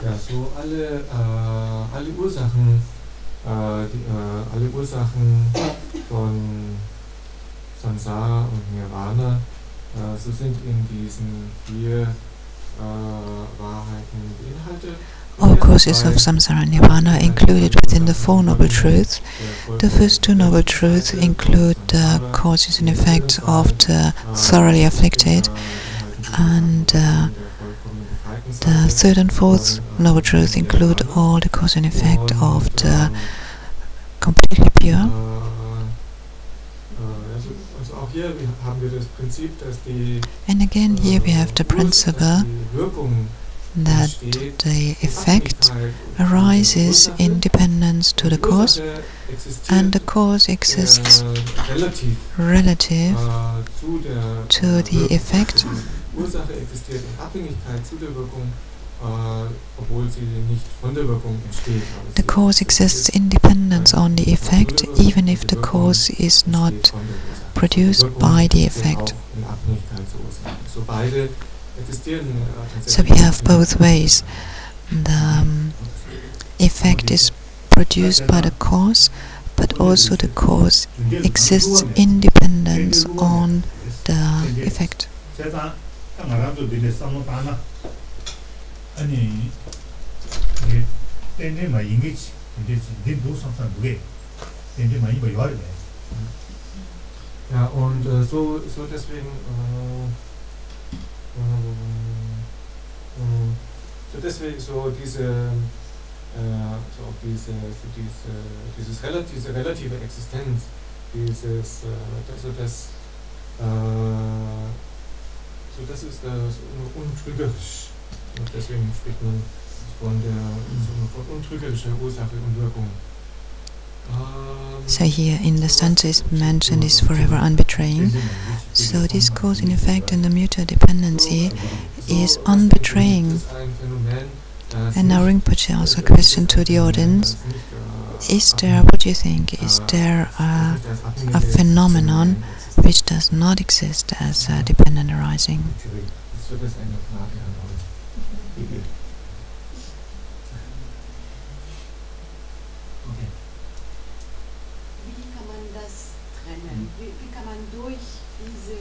Ja, so alle Ursachen von Samsara und Nirvana, so sind in diesen vier Wahrheiten beinhaltet. All causes of samsara and nirvana included within the Four Noble Truths. The first two Noble Truths include the causes and effects of the thoroughly afflicted, and the third and fourth Noble Truths include all the cause and effect of the completely pure. And again, here we have the principle that the effect arises in dependence to the cause, and the cause exists relative to the effect. The cause exists in dependence on the effect, even if the cause is not produced by the effect. So we have both ways. The effect is produced by the cause, but also the cause exists in dependence on the effect. 세상 당하라도 되게 상노다나 아니 땡땡 막 인기지 근데 도 상상 두개 땡땡 많이 봐요. Ja, und so deswegen so diese relative Existenz, das ist untrügerisch. Und deswegen spricht man von untrügerischer Ursache und Wirkung. So here in the stanza is mentioned is forever unbetraying. So this cause and effect and the mutual dependency is unbetraying. And now Rinpoche asks a question to the audience. Is there, what do you think, is there a phenomenon which does not exist as dependent arising? Wie kann man durch diese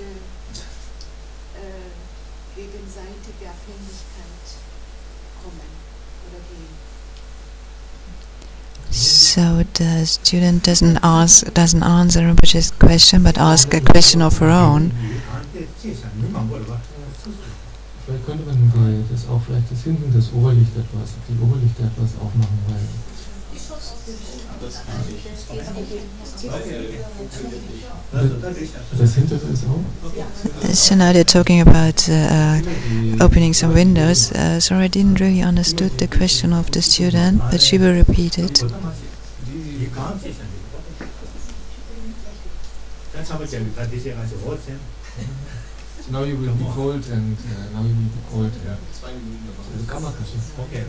gegenseitige Abhängigkeit kommen oder gehen? So the student doesn't answer Rinpoche's question, but asks a question of her own. Vielleicht könnte man das auch vielleicht das hinten das Oberlicht etwas, die Oberlichter etwas aufmachen, weil das hintere ist auch. So now they're talking about opening some windows. Sorry, I didn't really understood the question of the student, but she will repeat it. Now you will be cold and now you will be cold. Okay.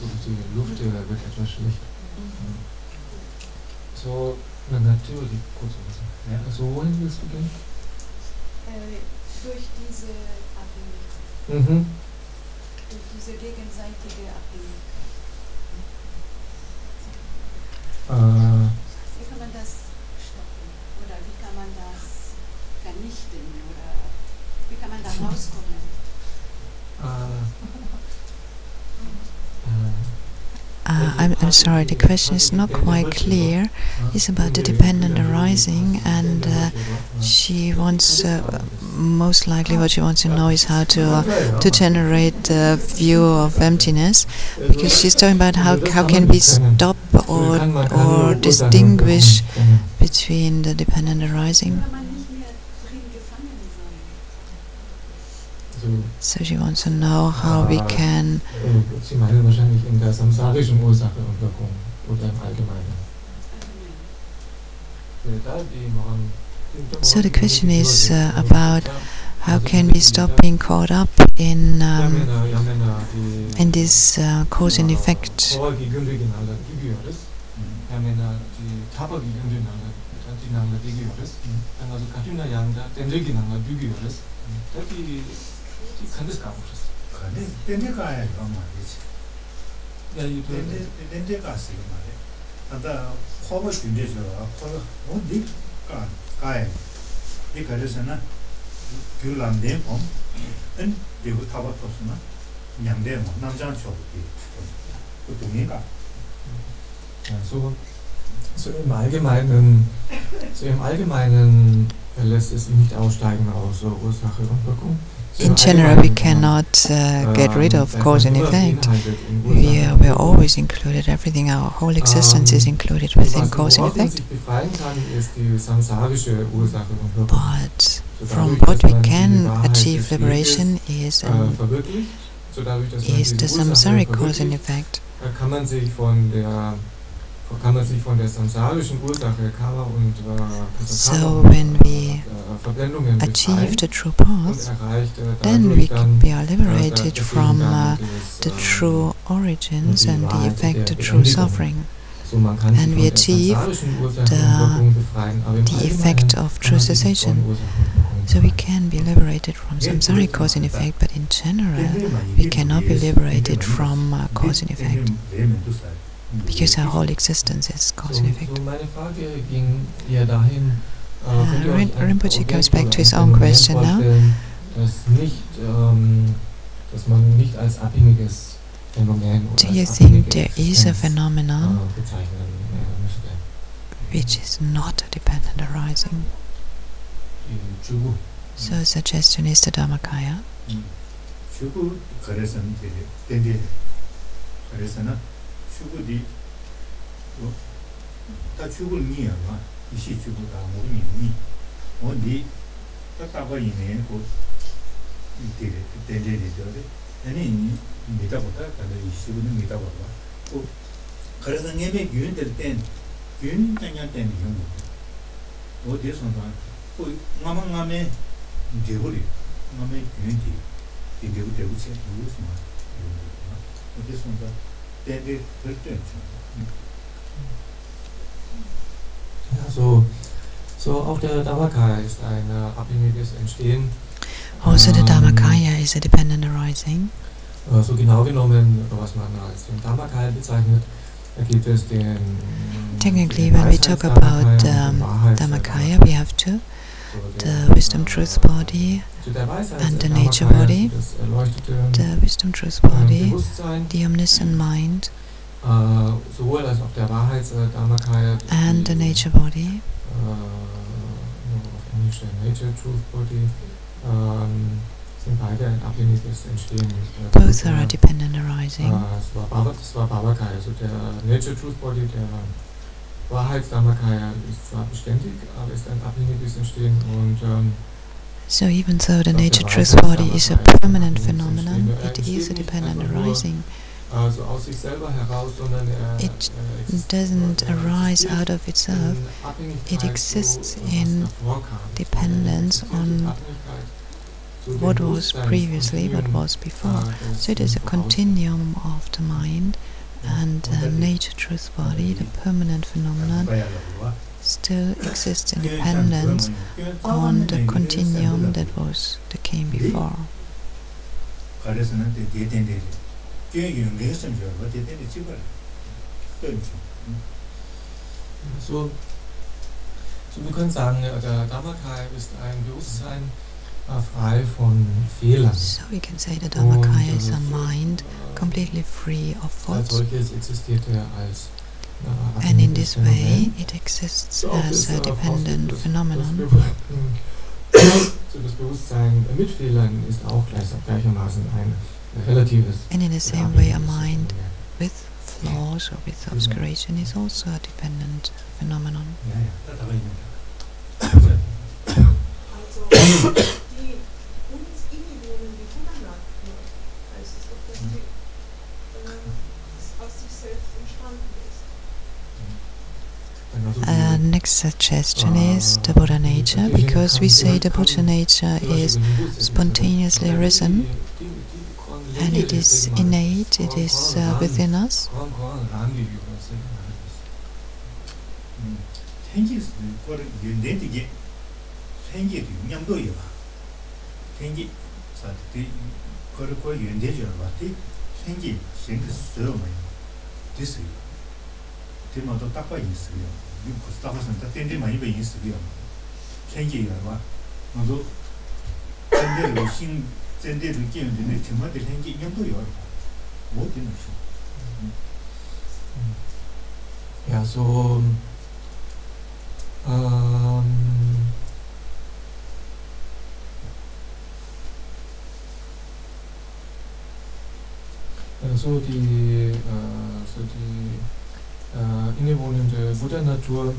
Die Luft wird etwas schlecht. So, natürlich, kurz was. Ja. So, wohin willst du gehen? Durch diese Abhängigkeit. Durch diese gegenseitige Abhängigkeit. Wie kann man das stoppen? Oder wie kann man das vernichten? Oder wie kann man da rauskommen? I'm sorry, the question is not quite clear. It's about the dependent arising, and she wants, most likely what she wants to know is how to generate the view of emptiness, because she's talking about how can we stop or distinguish between the dependent arising. So she wants to know how we can. Sie meinen wahrscheinlich in der samsarischen Ursache und Wirkung oder im Allgemeinen. So the question is about how can we stop being caught up in this cause and effect. Kann das gar nicht. 덴데가야 이거 말이지. 야, 이 덴데가 쓰고 말이야. 아다 코버 준비해서 코버 어디가 가야. 이 그래서는 귤람데 봄. 은 대부 타바토스나 냥데 뭐 남자는 저기. 그 동의가. So im Allgemeinen lässt es nicht aussteigen aus Ursache und Wirkung. In general, we cannot get rid of cause and effect. We are always included. Everything, our whole existence is included within cause and effect. But from what we can achieve liberation is the samsaric cause and effect. So when we achieve the true path, then we are liberated from the true origins and the effect of true suffering. And we achieve the effect of true cessation. So we can be liberated from samsaric cause and effect, but in general we cannot be liberated from cause and effect, because our whole existence is cause and effect. Rinpoche goes back to his own question now. Do you think there is a phenomenon which is not a dependent arising? So a suggestion is the Dharmakaya. So auch der Dharmakaya ist ein abhängiges Entstehen. Also the Dharmakaya is a dependent arising. So genau genommen, was man als den Dharmakaya bezeichnet, da gibt es den Technically, when we talk about Dharmakaya, we have two: the wisdom truth body and the nature body. The wisdom truth body, the omniscient mind, sowohl als auch der Wahrheits-Dharmakaya and the nature body. Auf Englisch der Nature Truth Body sind beide ein abhängiges Entstehen. Both are a dependent arising. Das war Bhavakaya, also der Nature Truth Body, der Wahrheits-Dharmakaya ist zwar beständig, aber ist ein abhängiges Entstehen und so even though the nature truth body is a permanent phenomenon, it is a dependent arising. It doesn't arise out of itself. It exists in dependence on what was previously, what was before. So it is a continuum of the mind and the nature truth body, the permanent phenomenon, still exists in dependence on the continuum that came before. So wir können sagen, der Dharmakaya ist ein Bewusstsein frei von Fehlern. So we can say the Dharmakaya is a mind completely free of faults. And in this way, it exists as a dependent phenomenon. Das Bewusstsein mit Fehlern ist auch gleichermaßen ein relatives. And in the same way, a mind with flaws or with obscuration is also a dependent phenomenon. Next suggestion is the Buddha nature, because we say the Buddha nature is spontaneously arisen and it is innate, it is within us. Ja, so die innewohnende Buddha-Natur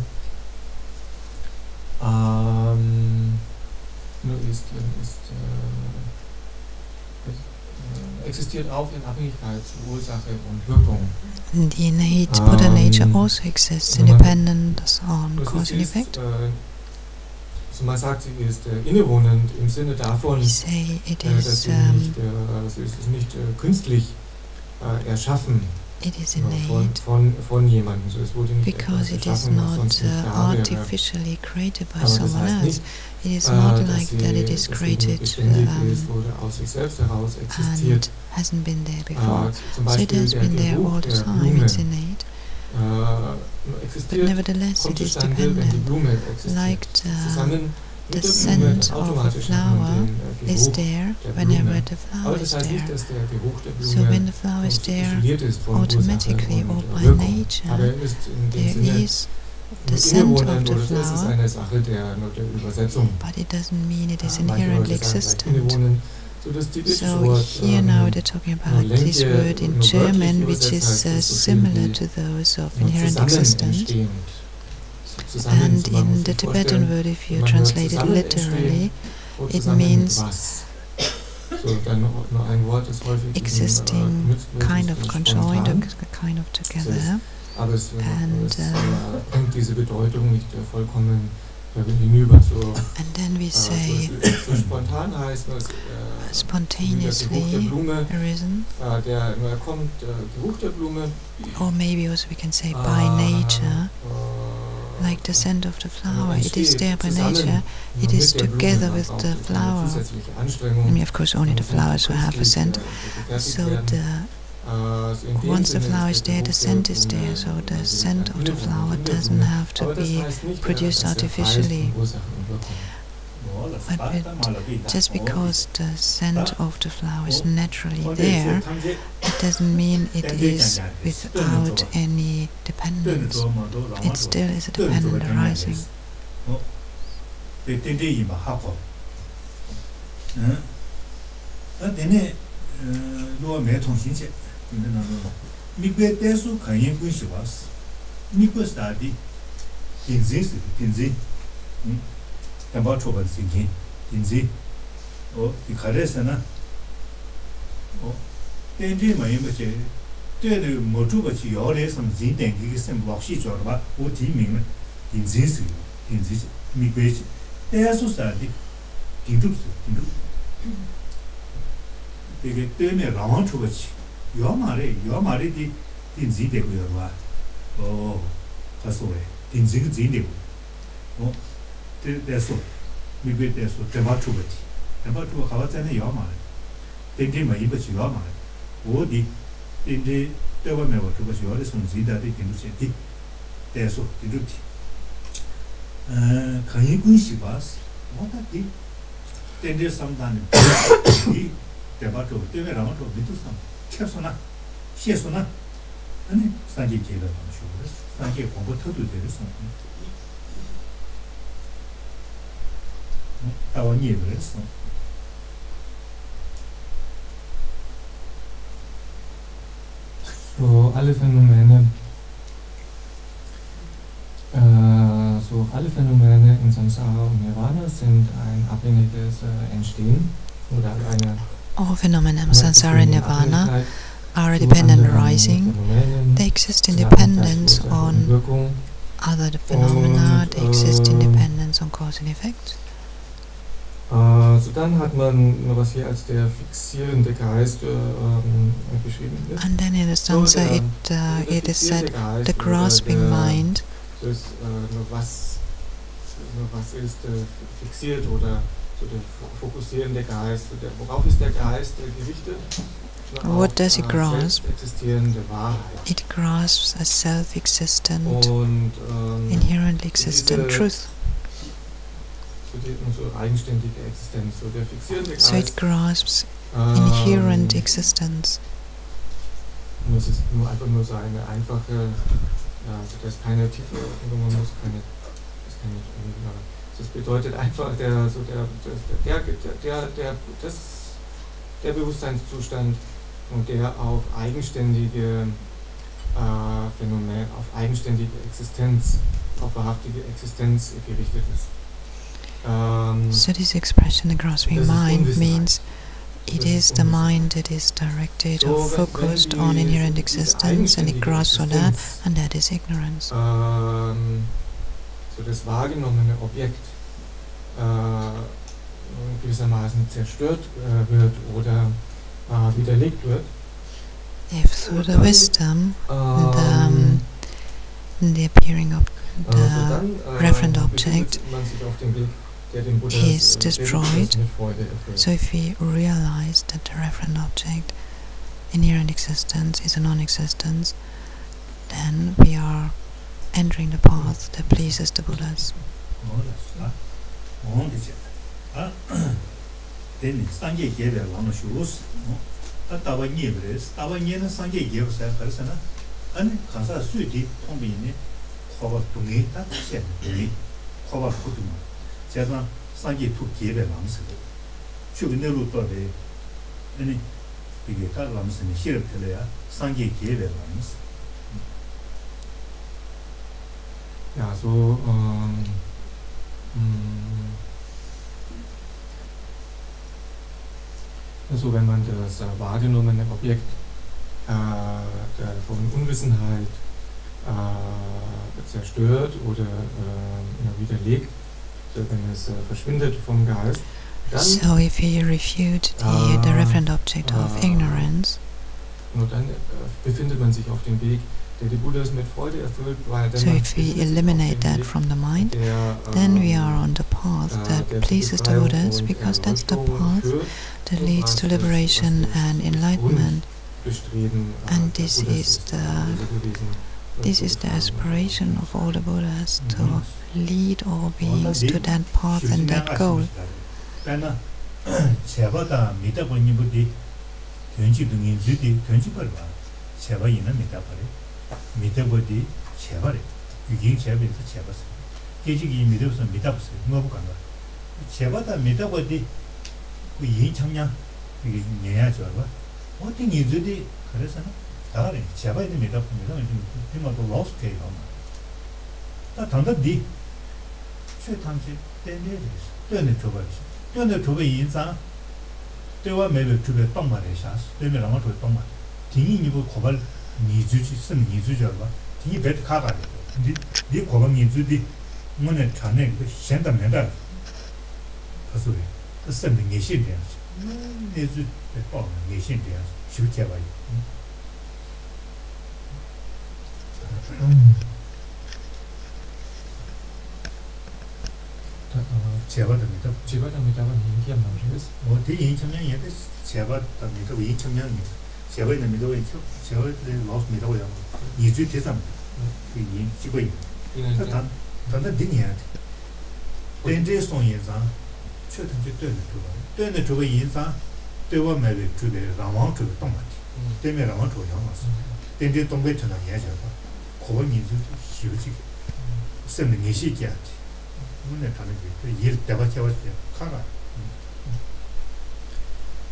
existiert auch in Abhängigkeit zu Ursache und Wirkung. The innate Buddha nature also exists independent on cause and effect. So man sagt, sie ist innewohnend im Sinne davon, We say it dass sie nicht künstlich erschaffen. It is innate von jemandem. So, es wurde nicht because it is erschaffen, not artificially created by someone else. It is not like that it is created and hasn't been there before. So it has been there all the time. It's innate. but nevertheless it is dependent, like the scent of a flower is there whenever the flower is there. So when the flower is there, automatically or by nature, there is the scent of the flower, but it doesn't mean it is inherently existent. So here now they're talking about this word in German, which is similar to those of inherent existence. And in the Tibetan word, if you translate it literally, it means existing, kind of conjoined, or kind of together. And then we say spontaneously arisen, or maybe also we can say by nature, like the scent of the flower. It is there by nature, it is together with the flower. I mean, of course, only the flowers will have a scent. So once the flower is there, the scent is there. So the scent of the flower doesn't have to be produced artificially. But just because the scent of the flower is naturally there, it doesn't mean it is without any dependence. It still is a dependent arising. about trouble thinking in the the caressana then my image the motuba or some zinc some waxy or what teaming in this migration. They are society in they get them around to which you're married in the oh, that's the way in the oh, there's so maybe there's so about to how it's an yama. They did my image yama. Oh, the in the one never to was your son, see that they can do it. There's so the duty. Can you go see us? What are they? Then there's some time. The battle, they were out of little some. Chesona, Chesona, and Sanji Taylor, I'm sure. Sanji, what to do there is something. Our neighbors. So alle Phänomene in Samsara und Nirvana sind ein abhängiges Entstehen oder eine. All phenomena in Samsara and Nirvana are a dependent arising. They exist in dependence on other phenomena. They exist in dependence on cause and effect. So dann hat man, was hier als der fixierende Geist beschrieben wird. And then in the stanza it is said the grasping mind. So ist was ist fixiert oder so der fokussierende Geist. Worauf ist der Geist gerichtet? What does it grasp? Existierende Wahrheit. It grasps a self-existent, inherently existent truth. So it grasps inherent existence. Es ist einfach nur so eine einfache, also das ist keine tiefe Ordnung, das bedeutet einfach der Bewusstseinszustand, und der auf eigenständige Phänomen, auf eigenständige Existenz, auf wahrhaftige Existenz gerichtet ist. So this expression, the grasping mind, means it is the mind that is directed or focused on inherent existence, and it grasps on that, and that is ignorance. So das wahrgenommene Objekt gewissermaßen zerstört wird oder widerlegt wird. If through the wisdom, the appearing of the referent object is destroyed, so if we realize that the referent object, inherent existence, is a non-existence, then we are entering the path that pleases the Buddhas. Ja, so also wenn man das wahrgenommene Objekt von Unwissenheit zerstört oder widerlegt, wenn es verschwindet vom Geist, dann So if you refute the referent object of ignorance, nur dann befindet man sich auf dem Weg, der die Buddhas mit Freude erfüllt, weil so if we eliminate that from the mind, then we are on the path that pleases the Buddhas, because that's the path that leads to liberation and enlightenment. And this is the aspiration of all the Buddhas, to lead all beings to that path and that goal.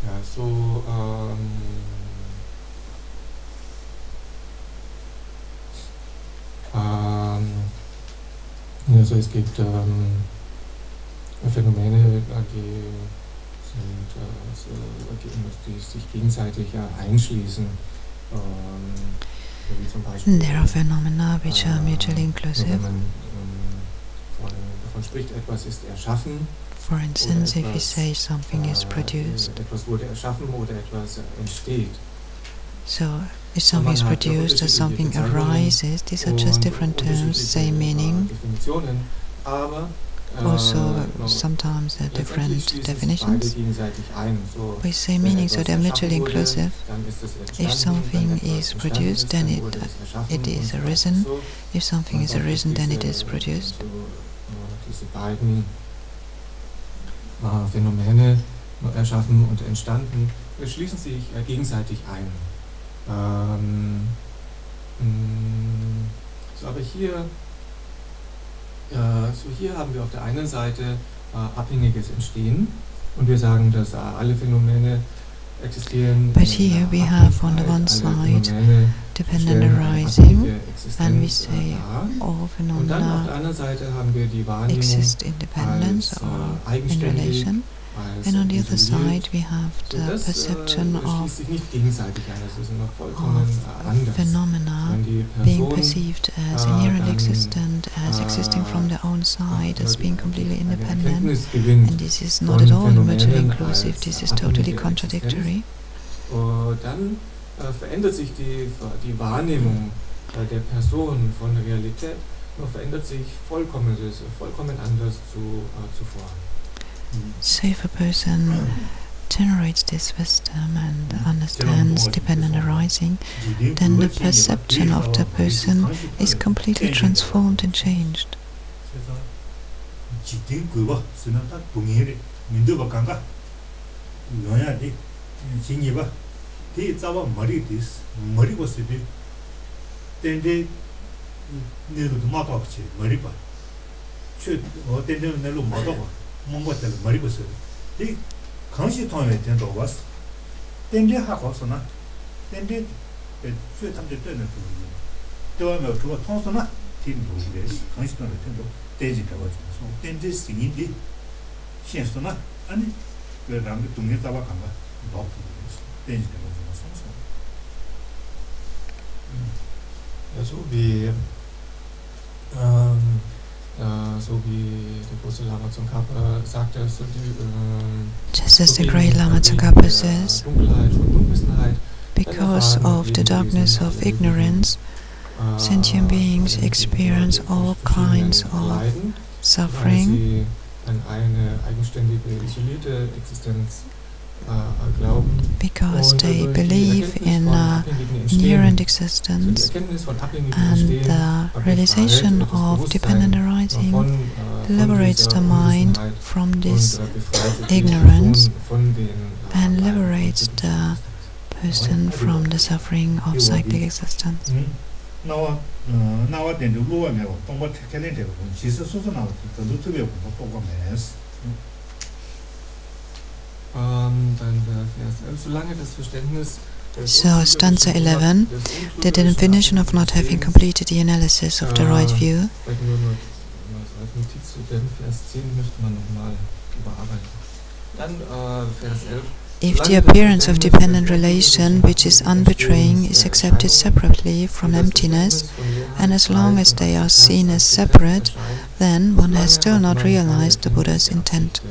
Ja, so also es gibt Phänomene, die sich gegenseitig einschließen. Wie zum Beispiel, There are phenomena which are mutually inclusive. Wenn man davon spricht, etwas ist erschaffen. For instance, if you say something is produced, Etwas wurde erschaffen oder etwas entsteht. so if something is produced or something arises, these are just different terms, same meaning. Aber Also sometimes they're different definitions. We say meaning, so they're mutually inclusive. If something is produced, then it is arisen. If something is arisen, then it is produced. Diese beiden Phänomene, erschaffen und entstanden, schließen sich gegenseitig ein. So, aber hier haben wir auf der einen Seite abhängiges Entstehen und wir sagen, dass alle Phänomene existieren. But here we have on the one side dependent arising, and we say all phenomena exist in dependence or in relation. And on the other side we have the perception of phenomena being perceived as inherently existent, as existing from their own side, as being completely independent. And this is not at all mutually inclusive, this is totally contradictory. Dann verändert sich die Wahrnehmung der Person von Realität, verändert sich vollkommen anders zu zuvor. So if a person generates this wisdom and understands dependent arising, then the perception of the person is completely transformed and changed. 강시 통에 된도 왔어. 땡제 하고서나 땡제 그 탐제 되는 거. 또하면 그거 통서나 팀도 그래. 강시 통에 된도 땡지 가고 좀. 땡제 신인데 신서나 아니 그 남의 동네 잡아 간 거. 너 땡지 가고 좀 송송. Also wie der große Lama Tsongkhapa sagte, just as the great Lama Tsongkhapa says, Dunkelheit von Unwissenheit, because of the darkness of ignorance, sentient beings experience all kinds of suffering, an eine eigenständige, isolierte Existenz glauben, because they believe in inherent existence, and the realization of dependent arising liberates the mind from this ignorance and liberates the person from the suffering of cyclic existence. So, stanza 11, the definition of not having completed the analysis of the right view. If the appearance of dependent relation, which is unbetraying, is accepted separately from emptiness, and as long as they are seen as separate, then one has still not realized the Buddha's intent.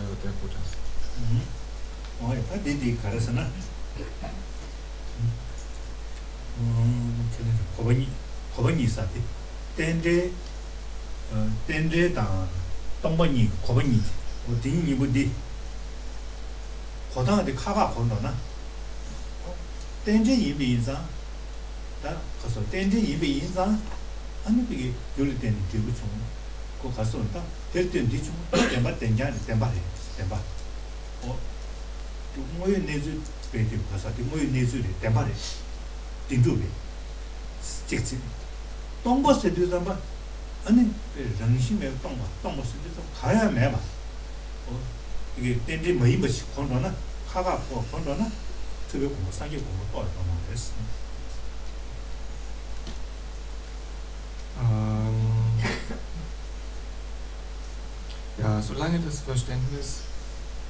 Ja, solange das Verständnis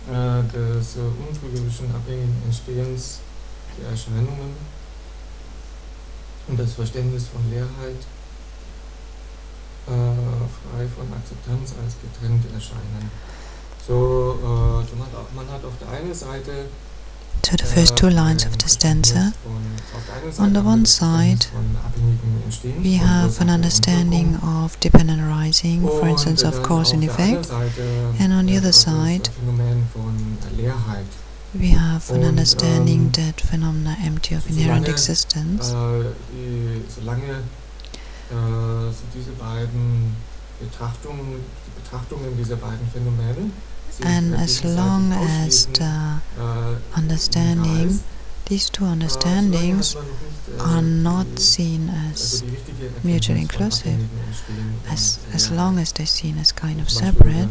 des untrügerischen abhängigen Entstehens der Erscheinungen und das Verständnis von Leerheit frei von Akzeptanz als getrennt erscheinen. So, man hat auf der einen Seite to the first two lines of the stanza. On the one side, we have an understanding of dependent arising, for instance, of cause and effect, and on the other side, we have an understanding that phenomena empty of inherent existence. And as long as the understanding, these two understandings are not seen as mutually inclusive, as long as they're seen as kind of separate,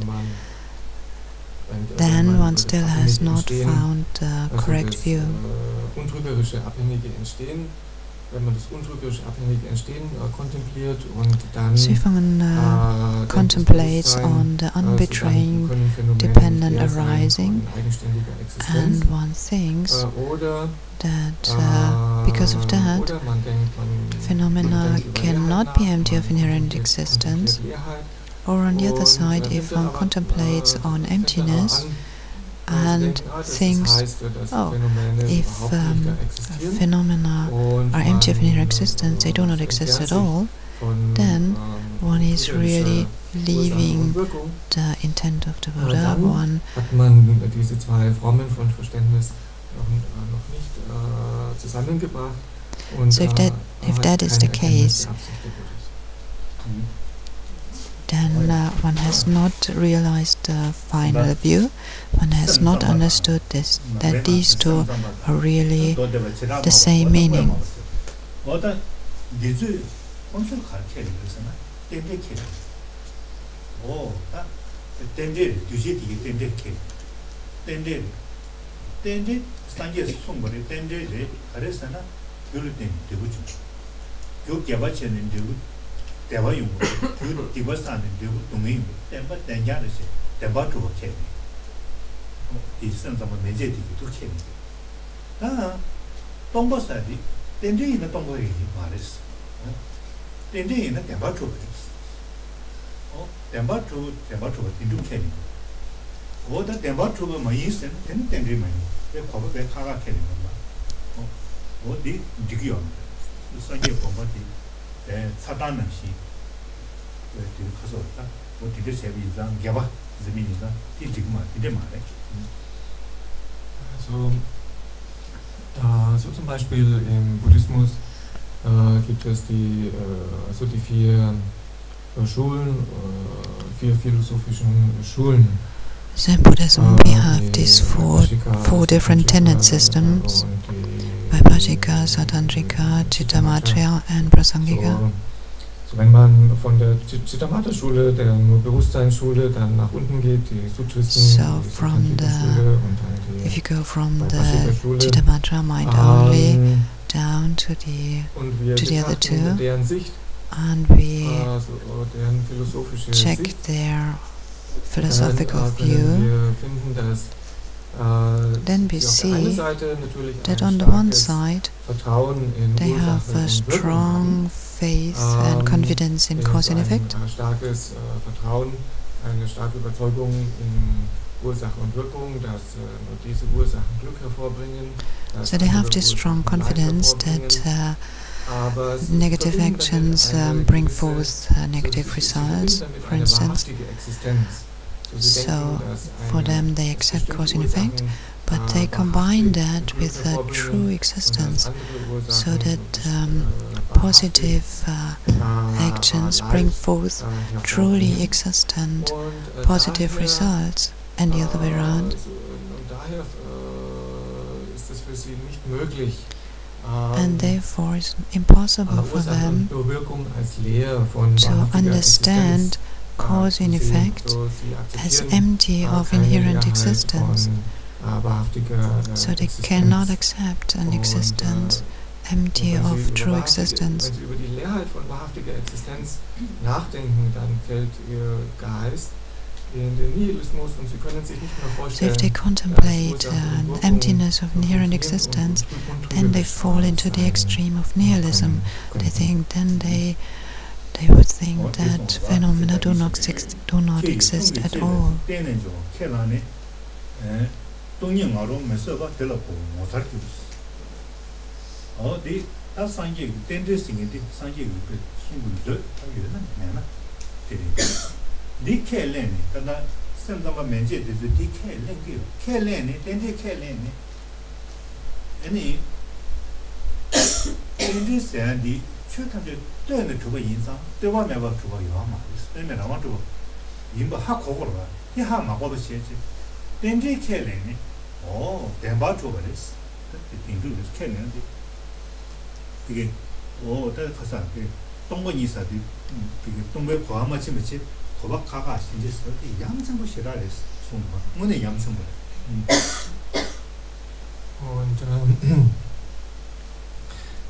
then one still has not found the correct view. So if one contemplates on the unbetraying dependent arising, and one thinks that because of that, phenomena cannot be empty of inherent existence, or on the other side, if one contemplates on emptiness, and thinks, oh, if phenomena are empty of inherent existence, they do not exist at all, then one is really leaving the intent of the Buddha. Dann One hat man diese zwei Formen von Verständnis noch nicht zusammengebracht. Und, so if that is the case, then one has not realized the final view. One has not understood that these two are really the same meaning. So zum Beispiel im Buddhismus gibt es die vier Schulen, vier philosophischen Schulen. So in Buddhism we have these four different tenet systems: Vaibhashika, Sautrantika, Chittamatra and Prasangika. So wenn man von der Chittamatra-Schule, der nur Bewusstseinsschule, dann nach unten geht, die Sutristen, so from the, if you go from the Chittamatra mind only down to the other two, and we check their philosophical view, then we see that on the one side they have a strong faith and confidence in cause and effect. Eine starke Überzeugung in Ursache und Wirkung, dass diese Ursachen Glück hervorbringen. So they have this strong confidence that negative actions bring forth negative results, for instance. So for them they accept cause and effect, but they combine that with a true existence, so that positive actions bring forth truly existent positive results, and the other way around. And therefore it's impossible for them to understand cause and effect as empty of inherent existence. So they cannot accept an existence empty of true existence. So if they contemplate an emptiness of inherent existence, then they fall into the extreme of nihilism. They would think that phenomena do not exist at all.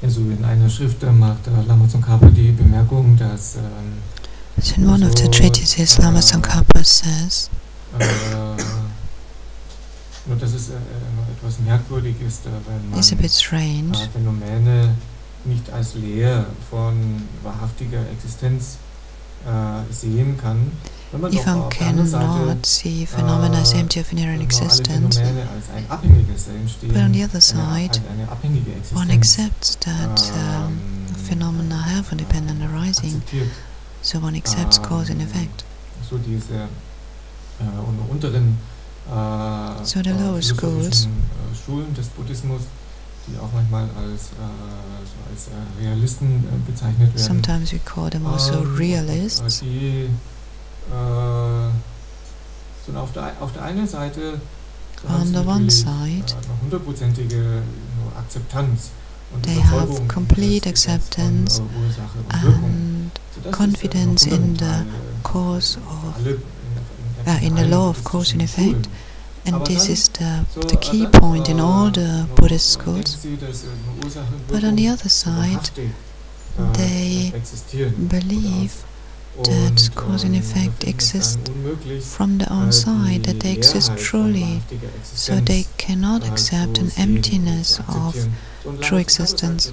Also in einer Schrift macht Lama Tsongkhapa die Bemerkung, dass so in one of the treatises Lama Tsongkhapa says nur dass es etwas merkwürdig ist, wenn man Phänomene nicht als leer von wahrhaftiger Existenz sehen kann. If one cannot see phenomena as empty of inherent existence, but on the other side, one accepts that phenomena have a dependent arising, so one accepts cause and effect. so diese unteren So the lower schools, Schulen des Buddhismus, die auch manchmal als Realisten bezeichnet werden. sometimes we call them also realists. Die sind auf der einen Seite on the one side, hundertprozentige Akzeptanz und they have complete acceptance and confidence in the cause of in the law of cause and effect, and this is the key point in all the Buddhist schools. But on the other side, they believe that cause and effect exist from their own side, that they exist truly, so they cannot accept an emptiness of true existence.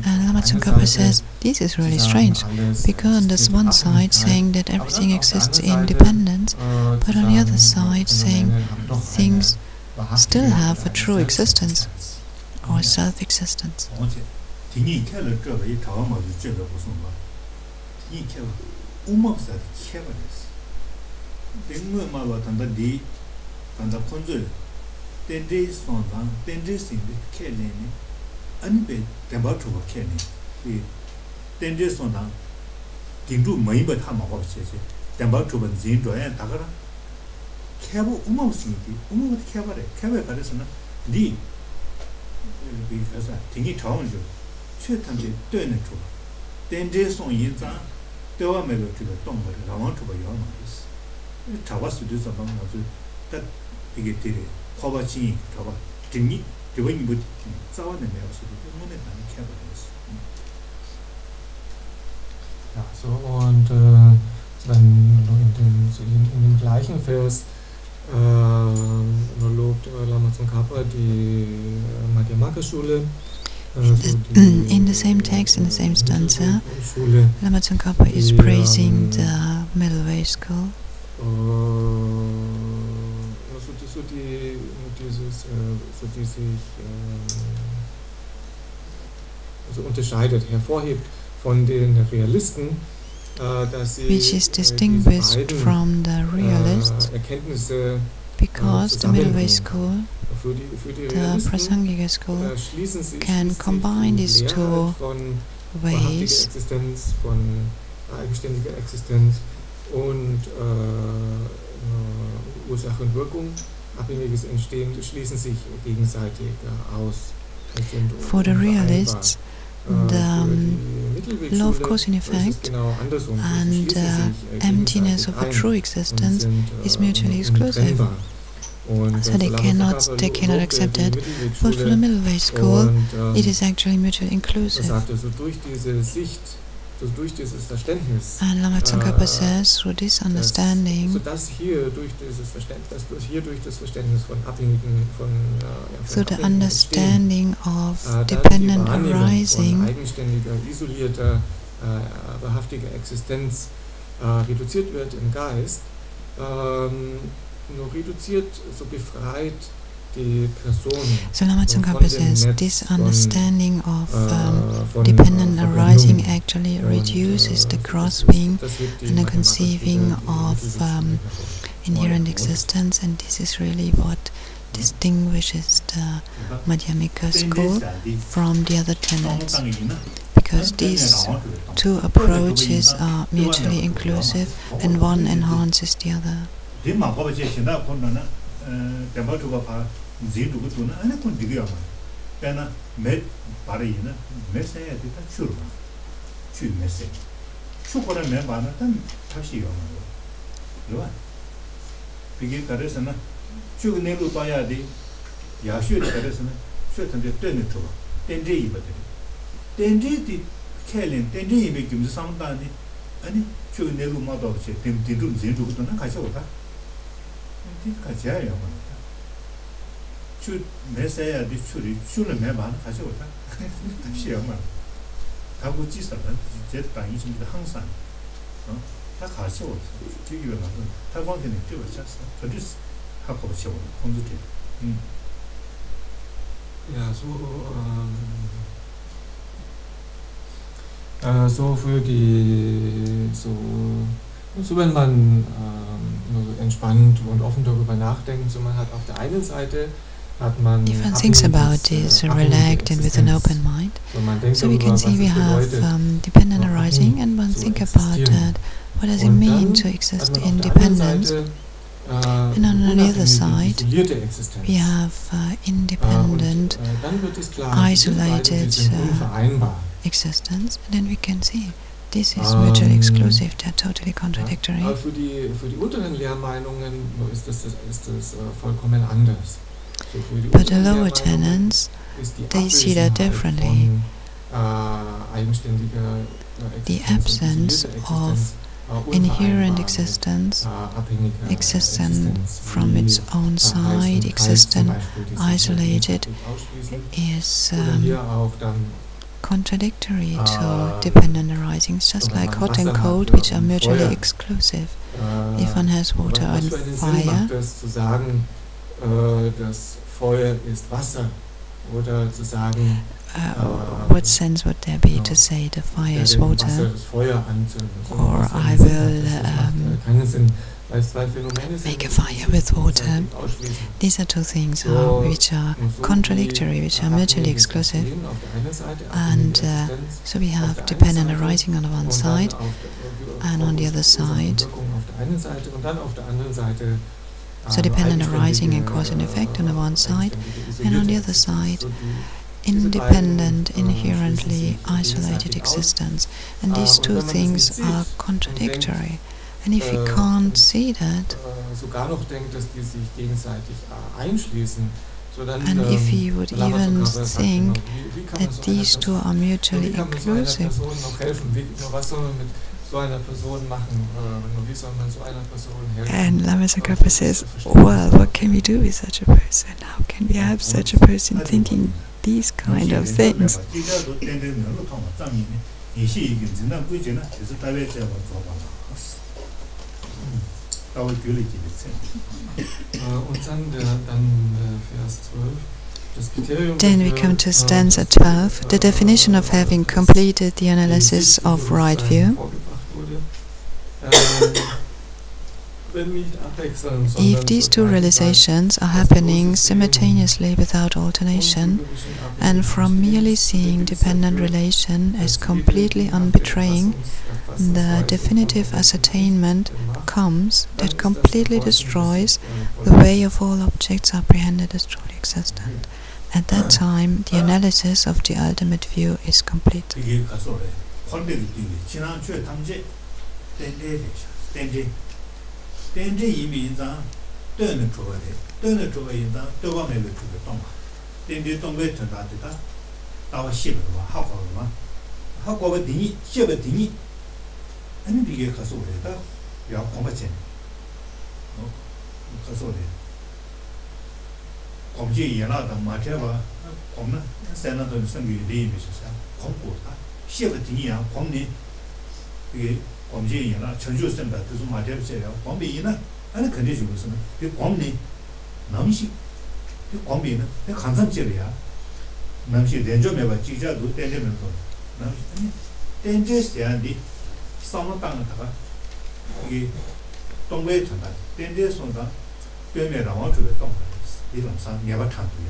And Lama Tsongkhapa says, this is really strange, because on this one side saying that everything exists in dependence, but on the other side saying things still have a true existence, or self-existence. Anbe temba chuba kene the tende sona dindu maiba thama ba che temba chuba zin do ya dagara khebo umau sinti umau kheba re kheba kare sona di bi kasa tingi tawn jo che tamje tene chuba tende son yin za dewa me lo chuba tong ba la wan chuba yo ma is tawa su du sa ba ma zu ta dige tire khoba chi tawa tingi So, und dann in dem gleichen Vers lobt Lama Tsongkhapa die Madhyamaka-Schule. In the same text, in the same stanza, Lama Tsongkhapa is praising the Middle Way School. Die sich unterscheidet, hervorhebt von den Realisten, dass sie which is distinguished from the realists, because the Middle Way School, the Prasangika school, can combine these two ways von eigenständiger Existenz und Ursache und Wirkung. Abhängiges Entstehen schließen sich gegenseitig aus. For the realists, the law of cause and effect and emptiness of a true existence is mutually exclusive. So they cannot accept it. But for the Middle Way School, it is actually mutually inclusive. And Lama Tsongkhapa says, through this understanding, through the understanding of dependent arising, wahrhaftige Existenz reduziert wird im Geist, nur reduziert, so befreit die Person. So Lama Tsongkhapa says this understanding of dependent arising actually reduces the grasping and the conceiving of inherent existence, and this is really what distinguishes the Madhyamika school from the other tenets, because these two approaches are mutually inclusive and one enhances the other. Should Messiah the Churi, Shula Meban, Hashota, Shiaman. Tabuchis are jet by eating the Hansan. Takasho, to you another. Tagon can do it just for this Hako show, concentrate. Ja, so so für die, so wenn man entspannt und offen darüber nachdenkt, so man hat auf der einen Seite if one thinks about this relaxed and with an open mind, so we can see we have dependent arising, and one think about that. What does it mean to exist in dependence? And on the other side, we have independent, isolated existence, and then we can see this is mutually exclusive, they're totally contradictory. Für die unteren Lehrmeinungen ist das vollkommen anders. But the lower tenets, they see that differently. The absence of inherent existence, existence from its own side, existence isolated, is contradictory to dependent arisings, just like hot and cold, which are mutually exclusive. If one has water and fire, das Feuer ist Wasser, oder zu sagen, what sense would there be to say the fire is water, or I will make a fire with water? These are two things which are contradictory, which are mutually exclusive, and so we have dependent arising on the one side, and on the other side, so dependent arising and cause and effect on the one side, and on the other side, independent, inherently isolated existence. And these two things are contradictory. And if you can't see that, and if you would even think that these two are mutually inclusive, and Lama Tsongkhapa says, well, what can we do with such a person? How can we have such a person thinking these kind of things? Then we come to stanza 12, the definition of having completed the analysis of right view. If these two realizations are happening simultaneously without alternation, and from merely seeing dependent relation as completely unbetraying, the definitive ascertainment comes that completely destroys the way of all objects apprehended as truly existent. At that time, the analysis of the ultimate view is complete. tenje yimi inzang tene choba inzang toba mebe choba tongba tenje tongbe tenda dita dawa sheba dwa hakwa dwa hakwa dingi sheba dingi ane dige kaso le da ya komba chen kaso le komje yena da ma cheba komna sena do sangi le yimi sa komko da sheba dingi ya komni dige 검진이 있나 전주선다 그래서 맞아요. 검비는 아니 근데 주고서는 그 검니 남시 그 검비는 그 간상질이야. 남시 된점에 봐 지자도 된점에서 남시 된제스야디 상황당다가 이게 동외 전다 된제선다 변에 나와 주게 동 이런상 내가 탄도야.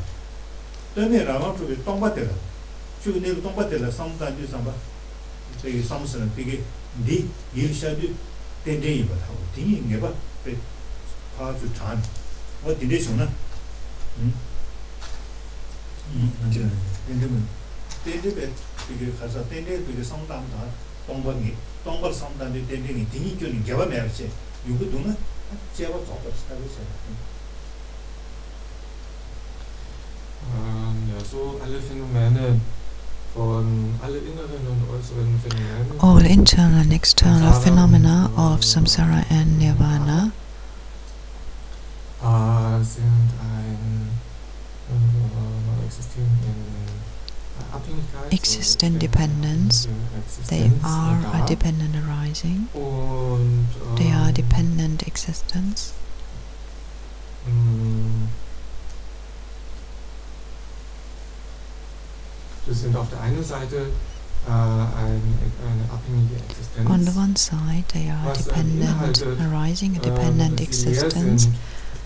변에 나와 주게 동바대라. 주게 내가 동바대라 상담이 상바 되게 상무스는 되게 네 일샤도 된대이 받고 뒤에 내가 배 파주 잔 어디에 손나 맞잖아 된대면 된대배 이게 가서 된대 그게 상담다 동번이 동번 상담이 된대니 뒤에 좀 개발 매야지 이거 누나 제가 좀 없다고 했어요. Ja, so alle Phänomene all internal and external phenomena of samsara and nirvana exist in dependence. They are a dependent arising. They are dependent existence. Das sind auf der einen Seite On the one side, they are dependent arising, a dependent existence,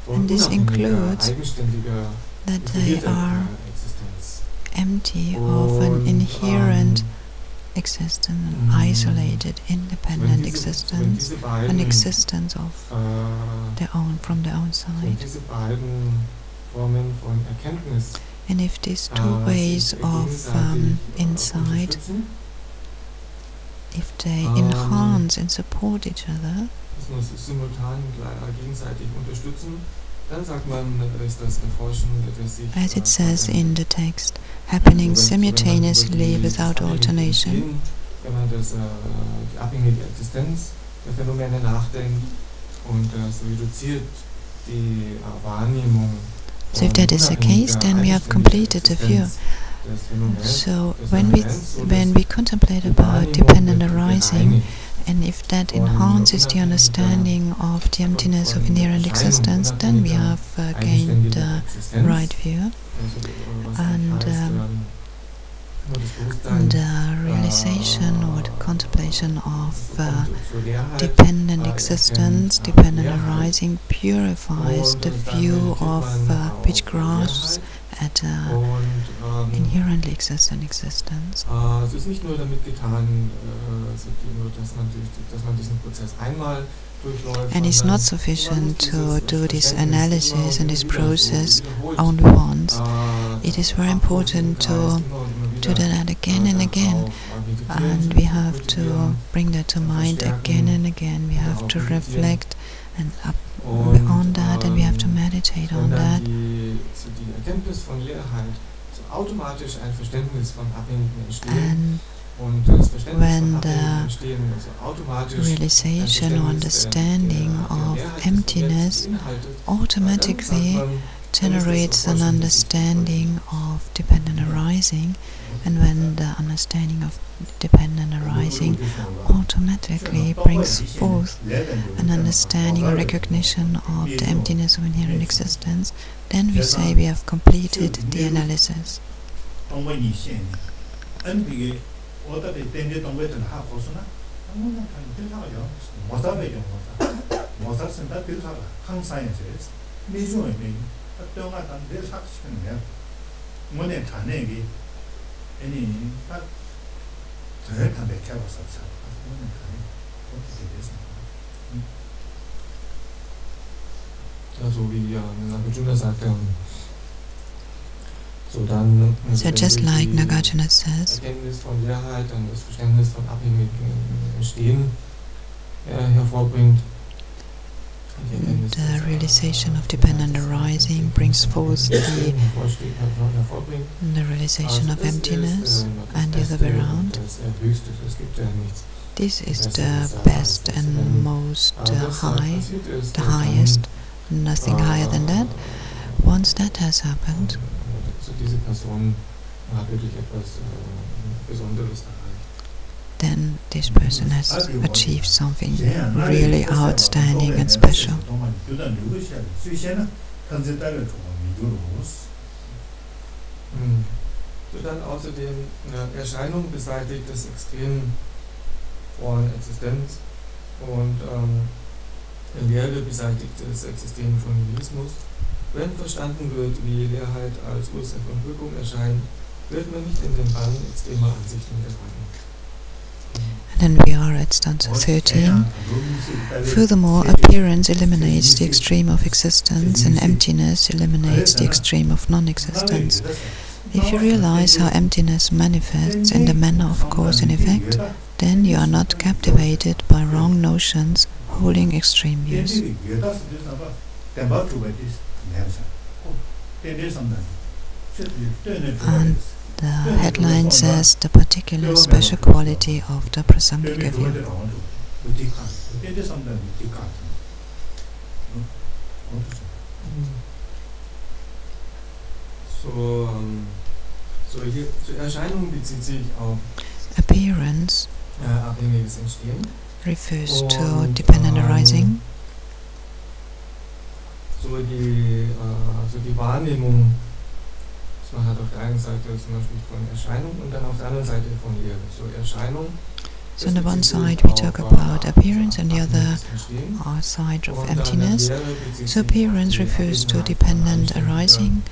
and this includes that they are empty of an inherent existence, an isolated, independent existence, an existence of their own, from their own side. And if these two ways of insight, if they enhance and support each other, as it says in the text, happening simultaneously without alternation. So if that is the case, then we have completed the view. So when we contemplate about dependent arising, and if that enhances the understanding of the emptiness of inherent existence, then we have gained the right view, and the realization or the contemplation of dependent existence, dependent arising, purifies the view of which grasps at inherently existent existence. Es ist nicht nur damit getan, dass man diesen Prozess einmal durchläuft. And it's not sufficient to do this analysis and this process only once. It is very important to do that again and again, and we have to bring that to mind again and again. We have to reflect and on that, and we have to meditate on that. And when the realization or understanding of emptiness automatically generates an understanding of dependent arising, and when the understanding of dependent arising automatically brings forth an understanding or recognition of the emptiness of inherent existence, then we say we have completed the analysis. So just like Nagarjuna says, the realization of dependent arising brings forth the realization of emptiness, and the other way around. This is the best and most high, the highest, nothing higher than that. Once that has happened, then this person has achieved something really outstanding and special. Dann außerdem Erscheinung beseitigt das Extrem von Existenz und Lehre beseitigt das Extrem von Nihilismus. Wenn verstanden wird, wie Leerheit als Ursache und Wirkung erscheint, wird man nicht in den Bann extremer Ansichten geraten. And then we are at stanza 13. Furthermore, appearance eliminates the extreme of existence, and emptiness eliminates the extreme of non-existence. If you realize how emptiness manifests in the manner of cause and effect, then you are not captivated by wrong notions holding extreme views. And the headline says the particular special quality of the Prasambrika view. Appearance refers to dependent arising. Man hat auf der einen Seite zum Beispiel von Erscheinung und dann auf der anderen Seite von Lehre. So Erscheinung. So on the one side we talk about appearance and the other side of emptiness. So appearance refers to dependent arising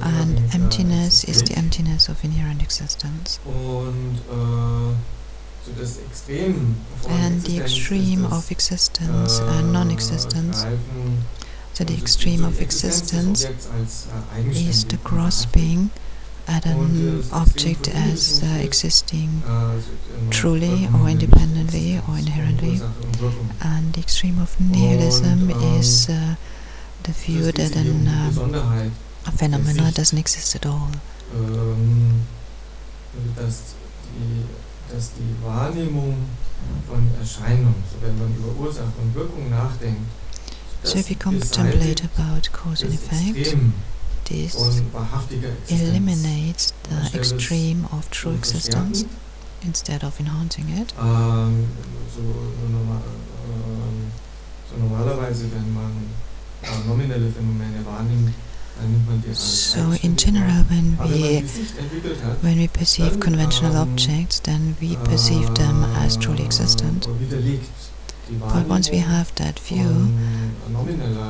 and emptiness is the emptiness of inherent existence. And the extreme of existence and non-existence. So the extreme of existence is the grasping at an object as existing truly or independently or inherently, and the extreme of nihilism is the view that a phenomena doesn't exist at all. Dass die Wahrnehmung von Erscheinung, so wenn man über Ursache und Wirkung nachdenkt, so if you contemplate about cause and effect, this eliminates the extreme of true existence instead of enhancing it. Normalerweise, wenn man nominelle Phänomene wahrnimmt, so in general, when we perceive conventional objects, then we perceive them as truly existent. But once we have that view,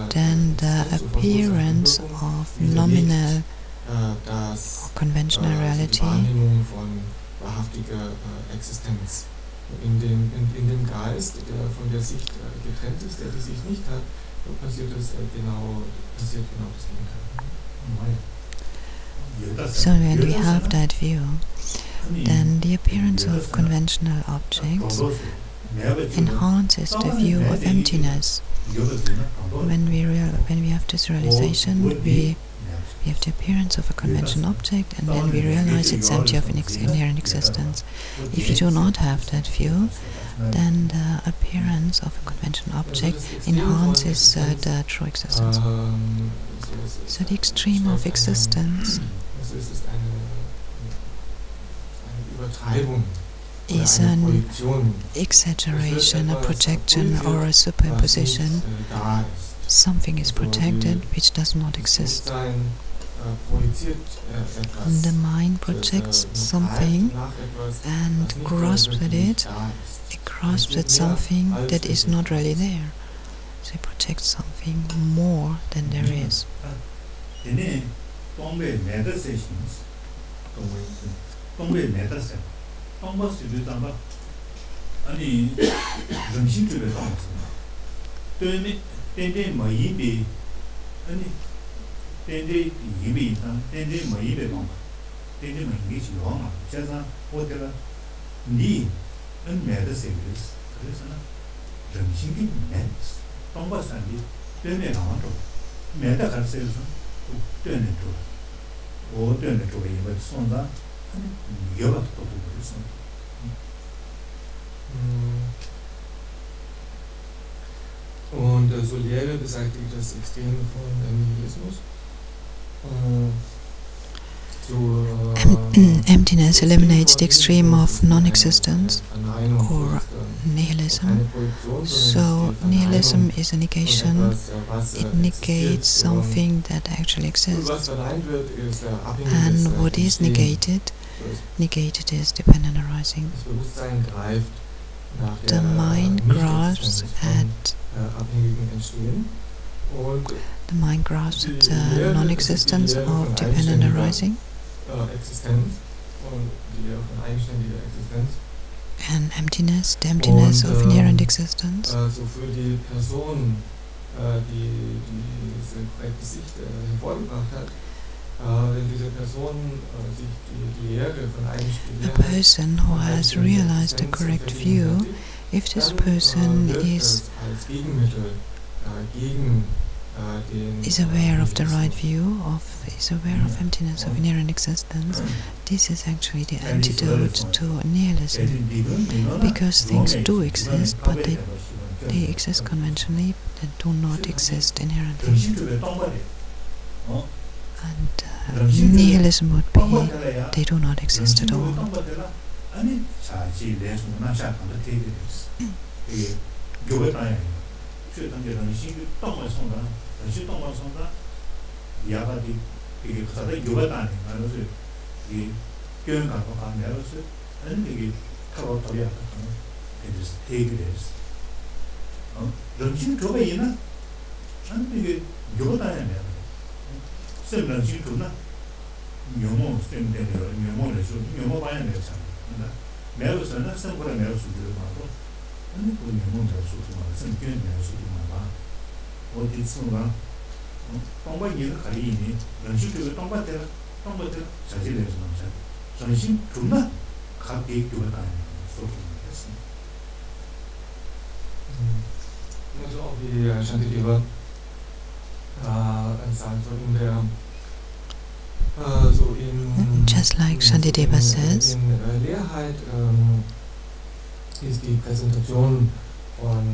then the appearance of nominal or conventional reality in dem Geist, der von der Sicht getrennt ist, der die Sicht nicht hat, passiert genau das Gegenteil. So when we have that view, then the appearance of conventional objects enhances the view of emptiness. When we have this realization, we have the appearance of a conventional object, and then we realize it's empty of inherent existence. If you do not have that view, then the appearance of a conventional object enhances the true existence. So the extreme of existence is an exaggeration, a projection, or a superimposition. Something is projected which does not exist. The mind projects something and grasps at it. It grasps at something that is not really there. So it projects something more than there is. Und so Lehre beseitigt das Extrem von Nihilismus. Emptiness eliminates the extreme of non-existence or nihilism. So nihilism is a negation. It negates something that actually exists. And what is negated? Negated is dependent arising. The mind grasps at the non-existence of dependent arising and emptiness, the emptiness of inherent existence. So für die Person, die diese korrekte Sicht hervorgebracht hat, wenn diese Person sich die Lehre von a person who has realized the correct view, if this person is aware of the right view, is aware of emptiness of inherent existence, this is actually the antidote to nihilism, because things do exist, but they exist conventionally, they do not exist inherently. And nihilism would be, they do not exist at all. 이게 가다 요가다니 말로서 이 교양 갖고 가면서 아니 타고 돌아야 그래서 대기です런칭 줘봐 이나 아니 이게 요가다니 쌤 런칭 줘나 묘모 쌤대로 묘모를 줘 묘모 봐야 되잖아 매우서는 쌤보다 매우수도 많고 아니 그 묘모 매우수도 많고 쌤 교양 매우수도 많아 어디 있어가 동바 얘가 가리니 런칭 동바 때라 자질에서 남자 전신 존나 각기 교회다니 소통했습니다. Also auch wie Shantideva sagt, so in der so in just like Shantideva says, in Leerheit ist die Präsentation von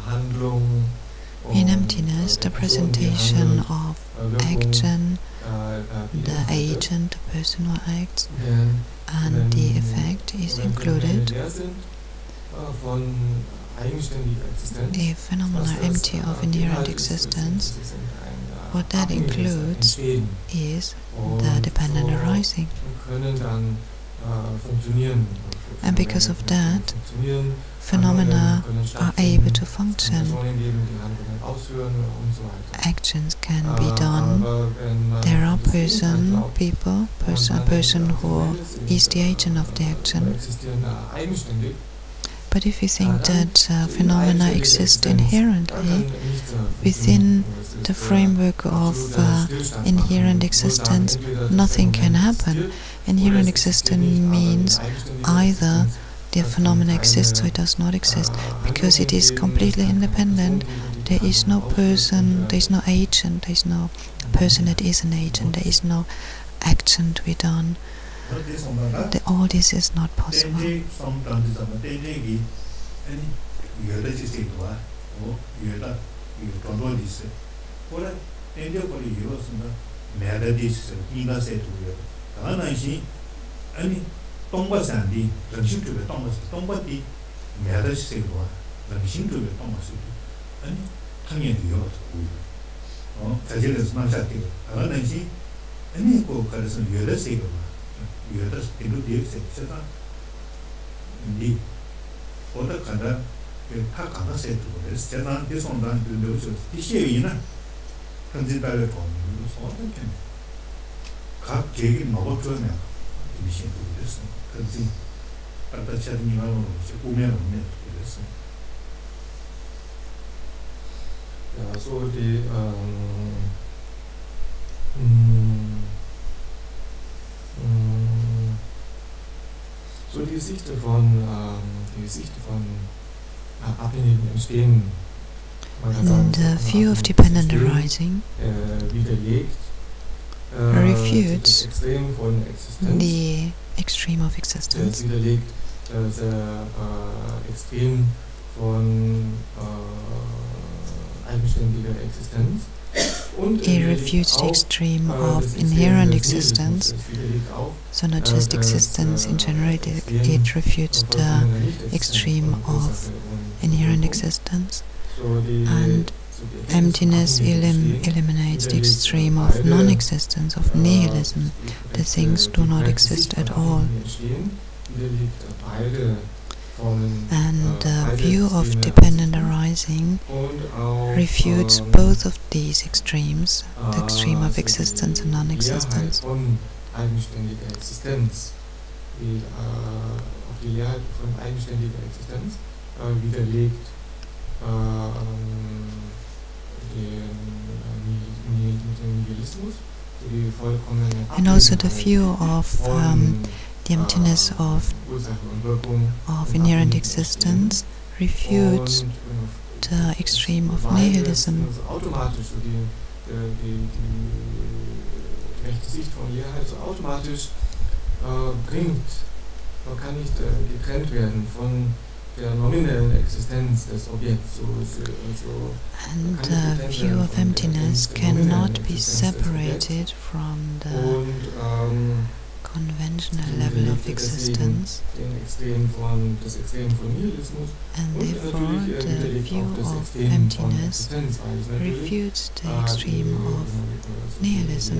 Handlung. In emptiness, the presentation of action, the agent, the person who acts, and the effect is included. If phenomena are empty of inherent existence, what that includes is the dependent arising. And because of that, phenomena are able to function. Actions can be done. There are people, a person who is the agent of the action. But if you think that phenomena exist inherently within the framework of inherent existence, nothing can happen. Inherent existence means either the phenomena exists or it does not exist, because it is completely independent. There is no person, there is no agent, there is no person that is an agent, there is no action to be done. All this is not possible. 동바산디 런싱급에 동바디 매다시세로와 런싱급에 동바시 아니 당연히 요도 자질에서 만사티 아나시 아니 고 가르선 요다세로와 요다스 인도디엑스 세다 니 보다 가다 다 가다 세트고 세다 대선단 들려서 디시에이나 편집발에 보면 어떻게 각 계획이 먹어줘야 미신 부르겠어. 그렇지. 아빠처럼 이만으로 오면 그랬어. Ja, so die so die Sicht von abhängigen Entstehen. The view of dependent arising widerlegt refutes the extreme of existence. Extrem von eigenständiger Existenz. It refutes the extreme of inherent existence, so not just existence in general, it refutes the extreme of inherent existence. And emptiness eliminates the extreme of non-existence, of nihilism. The things do not exist at all. And the view of dependent arising refutes both of these extremes, the extreme of existence and non-existence. And also the view of the emptiness of inherent existence refutes the extreme of nihilism. Kann nicht getrennt werden von der nominellen Existenz des Objekts. And the view of emptiness cannot be separated from the conventional level of existence, and therefore the view of emptiness refutes the extreme of nihilism,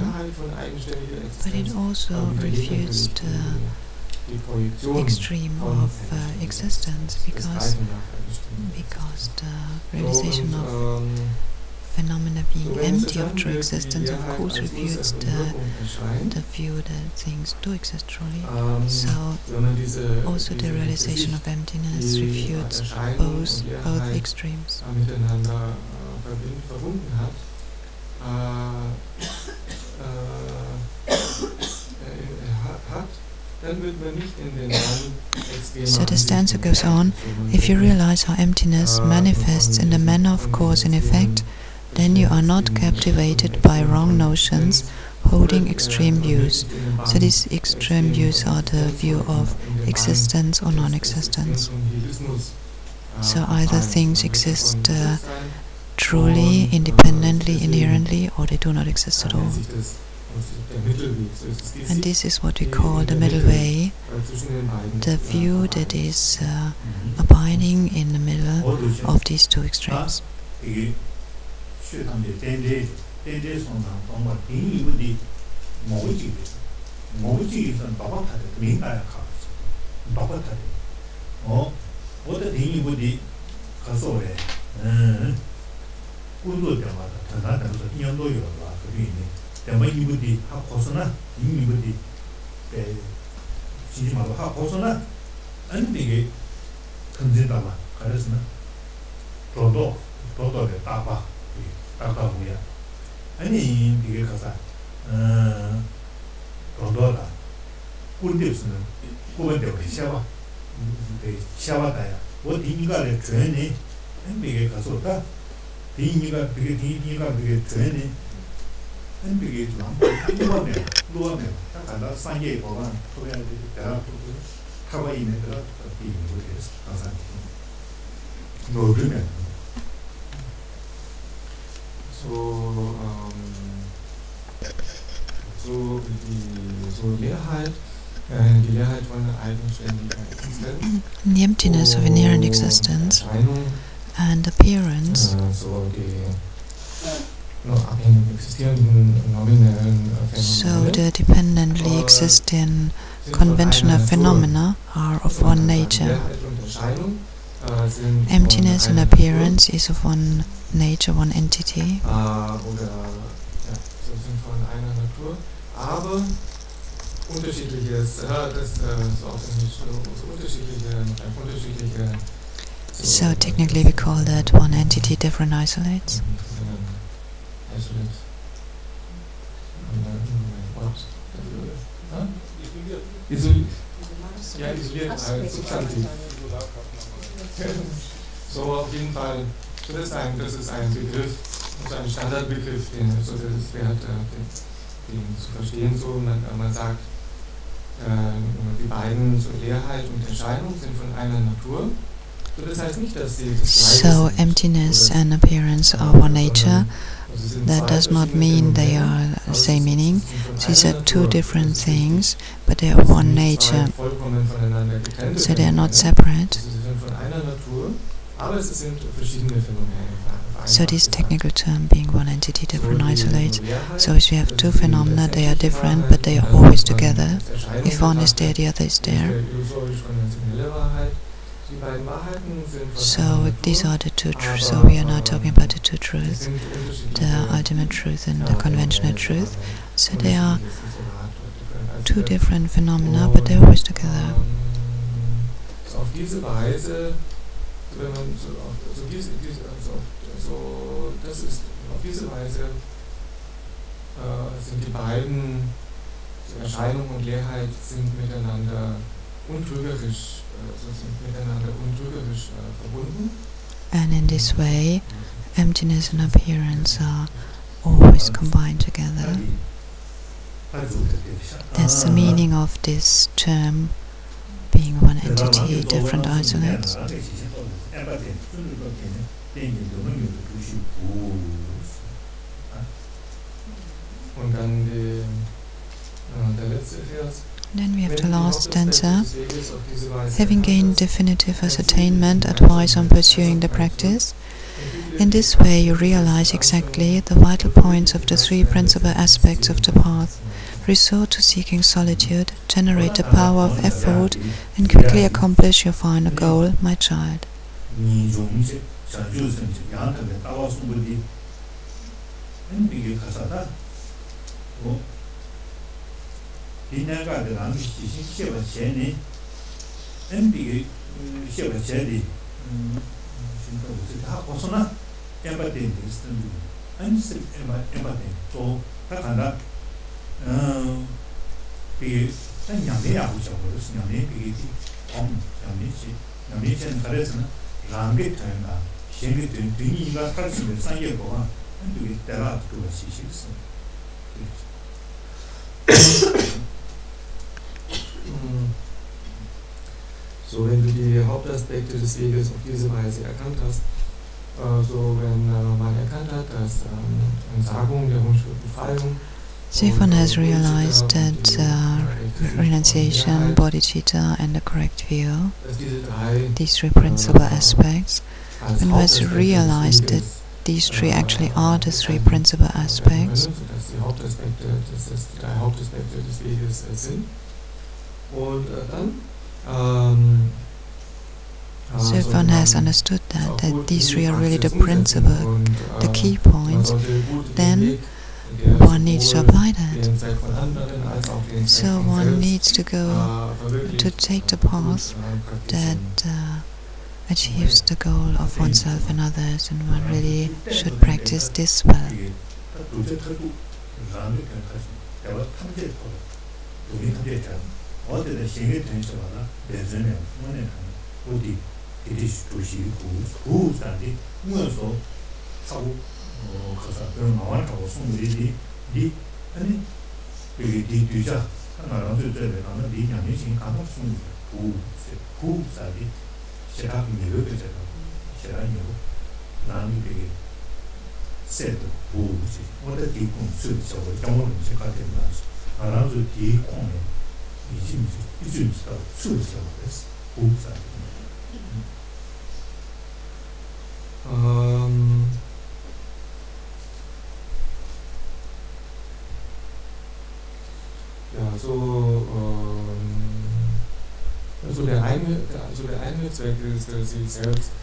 but it also refutes the extreme of existence, because the realization of phenomena being empty of true existence of course refutes the view that things do exist truly. So also the realization of emptiness refutes both extremes. So the stanza goes on: if you realize how emptiness manifests in the manner of cause and effect, then you are not captivated by wrong notions holding extreme views. So these extreme views are the view of existence or non-existence. So either things exist truly, independently, inherently, or they do not exist at all. And this is what we call the middle way, the view that is abiding in the middle of these two extremes. The emptiness of inherent existence and appearance, so the dependently existing conventional phenomena are of one nature. Emptiness and appearance is of one nature, one entity. So technically we call that one entity, different isolates. So auf jeden Fall, das ist ein Begriff, also ein Standardbegriff, den es wert, den zu verstehen. So, man sagt, die beiden, so Leerheit und Erscheinung, sind von einer Natur. So, das heißt nicht, dass sie das Gleiche So emptiness and appearance are one nature. That does not mean they are the same meaning. These are two different things, but they are one nature. So they are not separate. So this technical term being one entity, different isolates. So if you have two phenomena, they are different, but they are always together. If one is there, the other is there. So these are the two truths. So we are now talking about the two truths, the ultimate truth and the conventional truth. So they are two different phenomena, but they are always together. Sind die beiden, Erscheinung und Leerheit, sind miteinander untrügerisch, verbunden. And in this way, emptiness and appearance are always combined together. That's the meaning of this term, being one entity, different isolates. Und dann der letzte Vers. Then we have the last stanza. Having gained definitive ascertainment, advice on pursuing the practice. In this way you realize exactly the vital points of the three principal aspects of the path. Resort to seeking solitude, generate the power of effort, and quickly accomplish your final goal, my child. So, wenn du die Hauptaspekte des Weges auf diese Weise erkannt hast, wenn man erkannt hat, dass Entsagung der Befreiung, so if one has realized that renunciation, bodhicitta, and the correct view, these three principal aspects, when one has realized that these three actually are the three principal aspects, so if one has understood that these three are really the principal, the key points, then one needs to apply that. So one needs to go to take the path that achieves the goal of oneself and others, and one really should practice this well.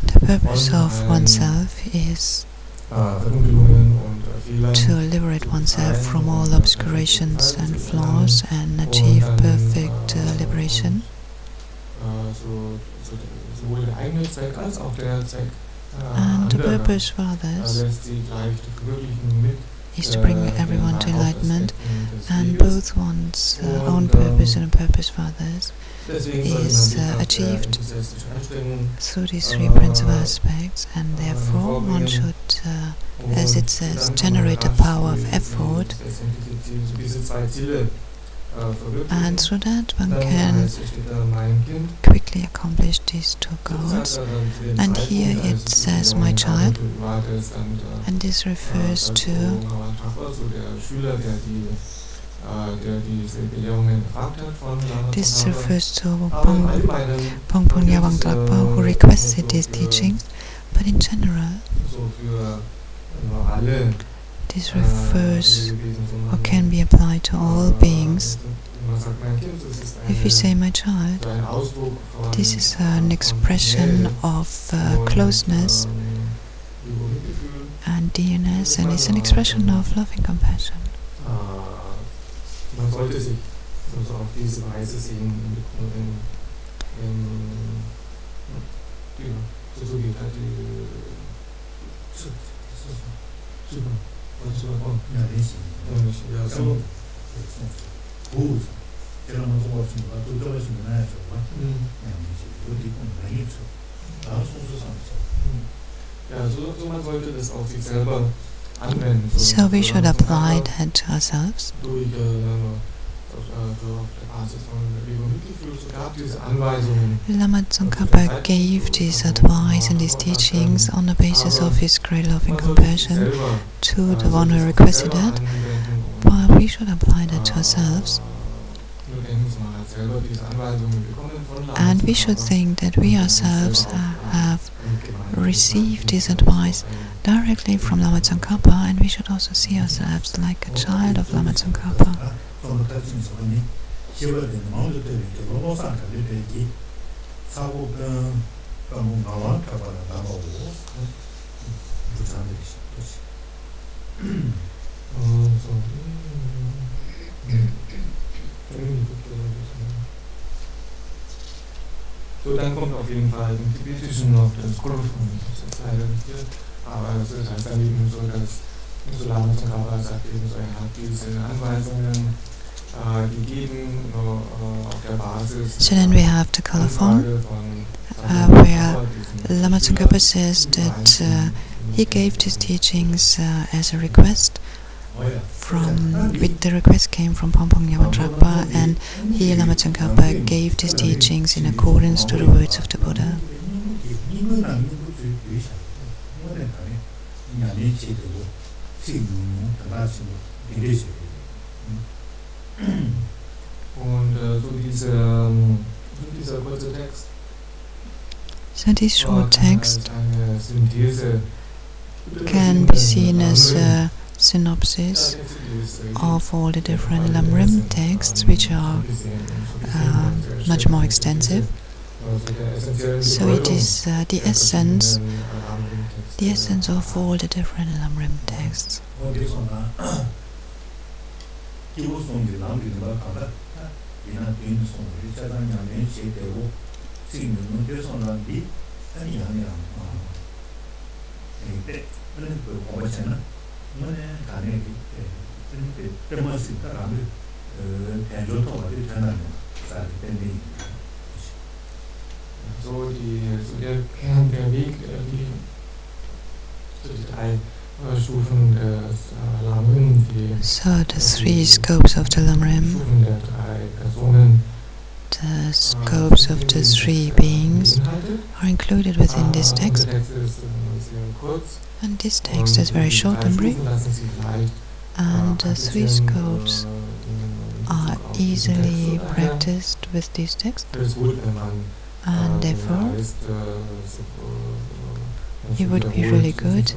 The purpose of oneself is to liberate oneself from all obscurations and flaws and achieve perfect liberation. And the purpose for others is to bring everyone to enlightenment, and both one's own purpose and a purpose for others is achieved through these three principal aspects, and therefore one should, as it says, generate the power of effort, and through that one can quickly accomplish these two goals. And here it says, my child, and this refers to Pongpon Yawang Drakpa, who requested these teachings, but in general this refers or can be applied to all beings. If you say, my child, this is an expression of closeness and dearness, and it's an expression of loving compassion. So we should apply that to ourselves. Lama Tsongkhapa gave this advice and these teachings on the basis of his great love and compassion to the one who requested it, but we should apply that to ourselves. And we should think that we ourselves have received this advice directly from Lama Tsongkhapa, and we should also see ourselves like a child of Lama Tsongkhapa. So, dann kommt auf jeden Fall im Tibetischen noch das Kolofon, das ist leider nicht hier, aber es heißt dann eben so, dass Lama Tsongkhapa sagt eben so, er hat diese Anweisungen gegeben auf der Basis. So then we have the colophon, where Lama Tsongkhapa says that he gave his teachings as a request. The request came from Pompong Yawan Trapa, and he, Lama Tsongkhapa, gave his teachings in accordance to the words of the Buddha. So this short text can be seen as a synopsis of all the different Lamrim texts, which are much more extensive. So it is the essence of all the different Lamrim texts. Der Weg, die drei Stufen des Lamrim, so the three scopes of the Lamrim, der drei Personen, the scopes of the three beings are included within this text. And this text is very short and brief, and the three scopes are easily practiced with this text, and therefore it would be really good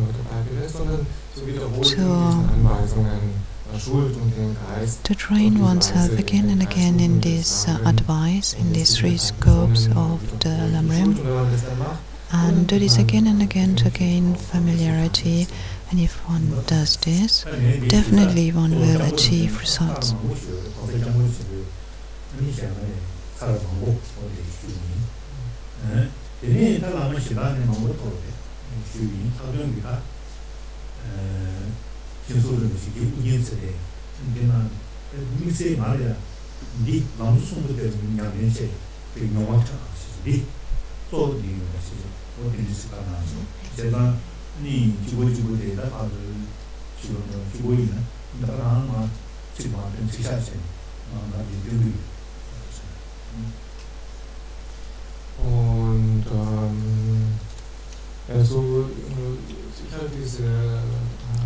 to train oneself again and again in this advice, in these three scopes of the Lamrim, and do this again and again to gain familiarity. And if one does this, definitely one will achieve results.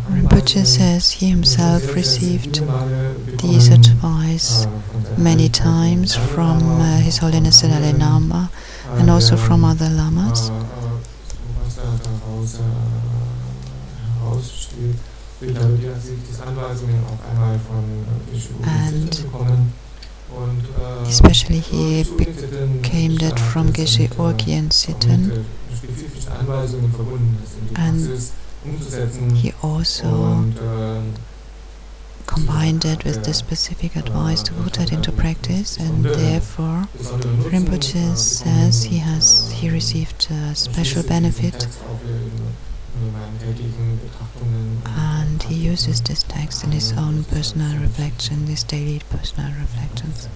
Rinpoche says he himself received these advice many times from His Holiness the Dalai Lama and also from other lamas. And especially he became that from Geshe Orki and Sitten, and he also combined that with the specific advice to put that into practice, and therefore Rinpoche says he received a special benefit, and he uses this text in his own personal reflection, his daily personal reflections.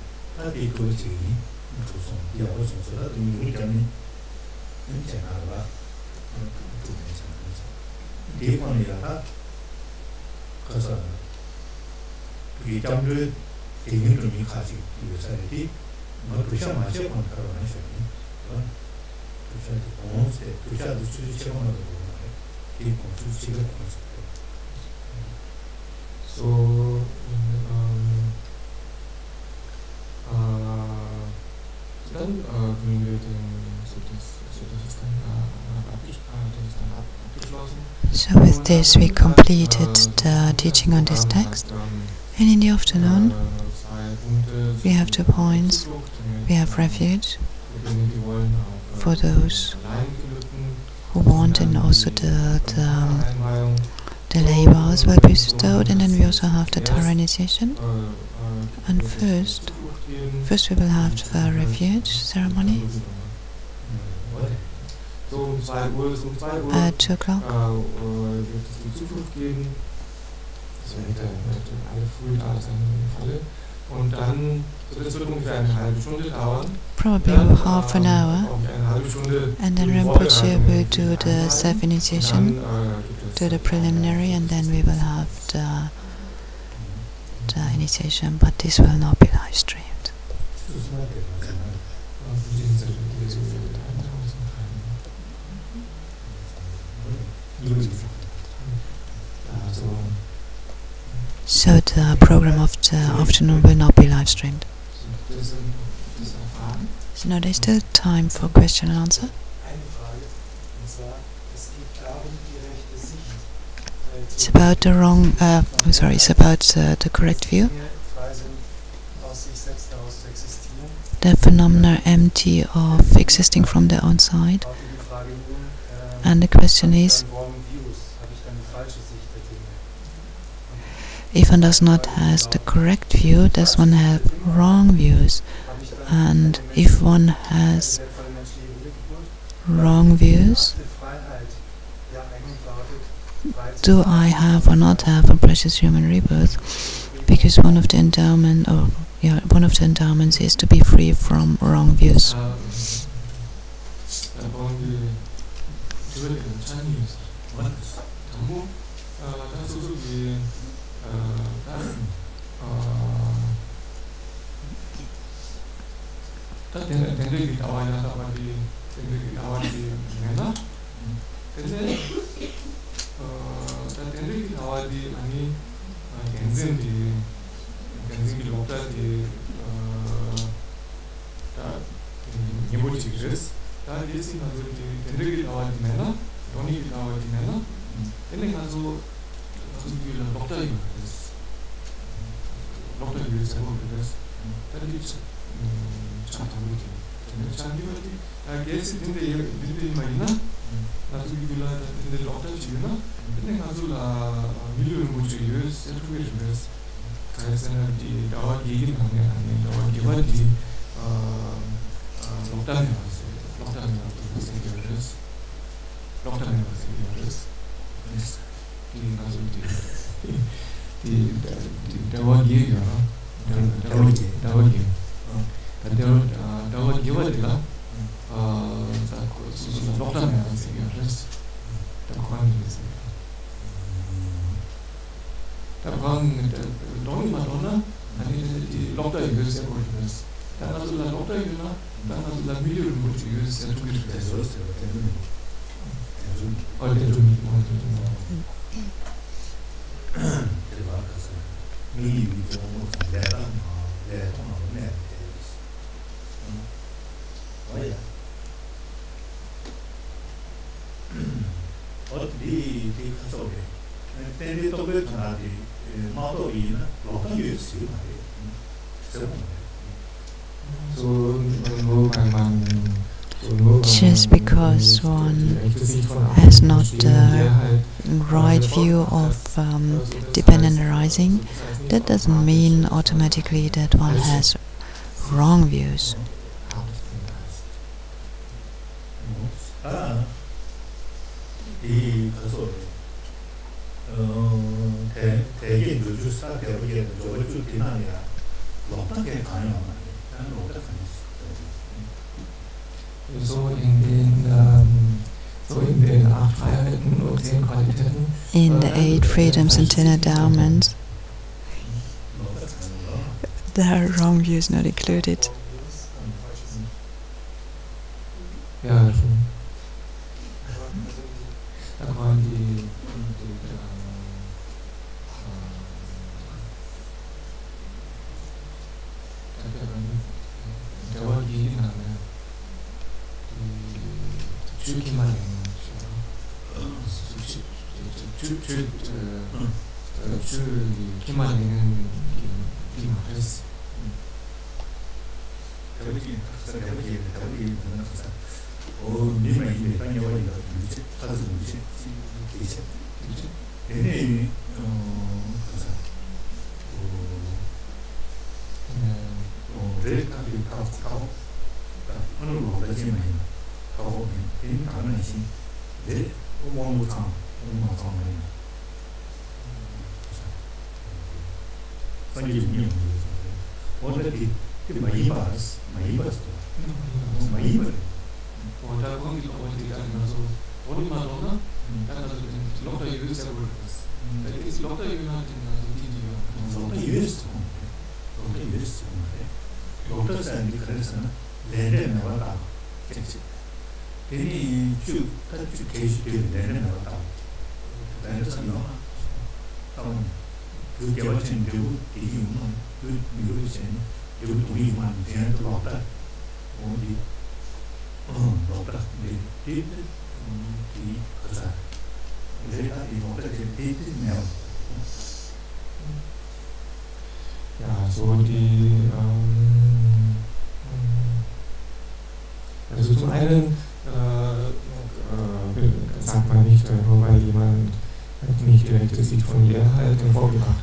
So with this we completed the teaching on this text, and in the afternoon we have 2 points. We have refuge for those who want, and also the labours will be bestowed, and then we also have the Tara initiation. And first we will have the refuge ceremony at 2 o'clock. Probably half an hour, and then Rinpoche will do the self-initiation, do the preliminary, and then we will have the initiation, but this will not be live streamed. So the program of the afternoon will not be live streamed. So now there's still time for question and answer. It's about the wrong, it's about the correct view. The phenomena empty of existing from their own side. And the question is, if one does not have the correct view, does one have wrong views? And if one has wrong views, do I have or not have a precious human rebirth? Because one of the endowments is to be free from wrong views. Just because one has not the right view of dependent arising, that doesn't mean automatically that one has wrong views. In the 8 freedoms and 10 endowments, there are wrong views not included.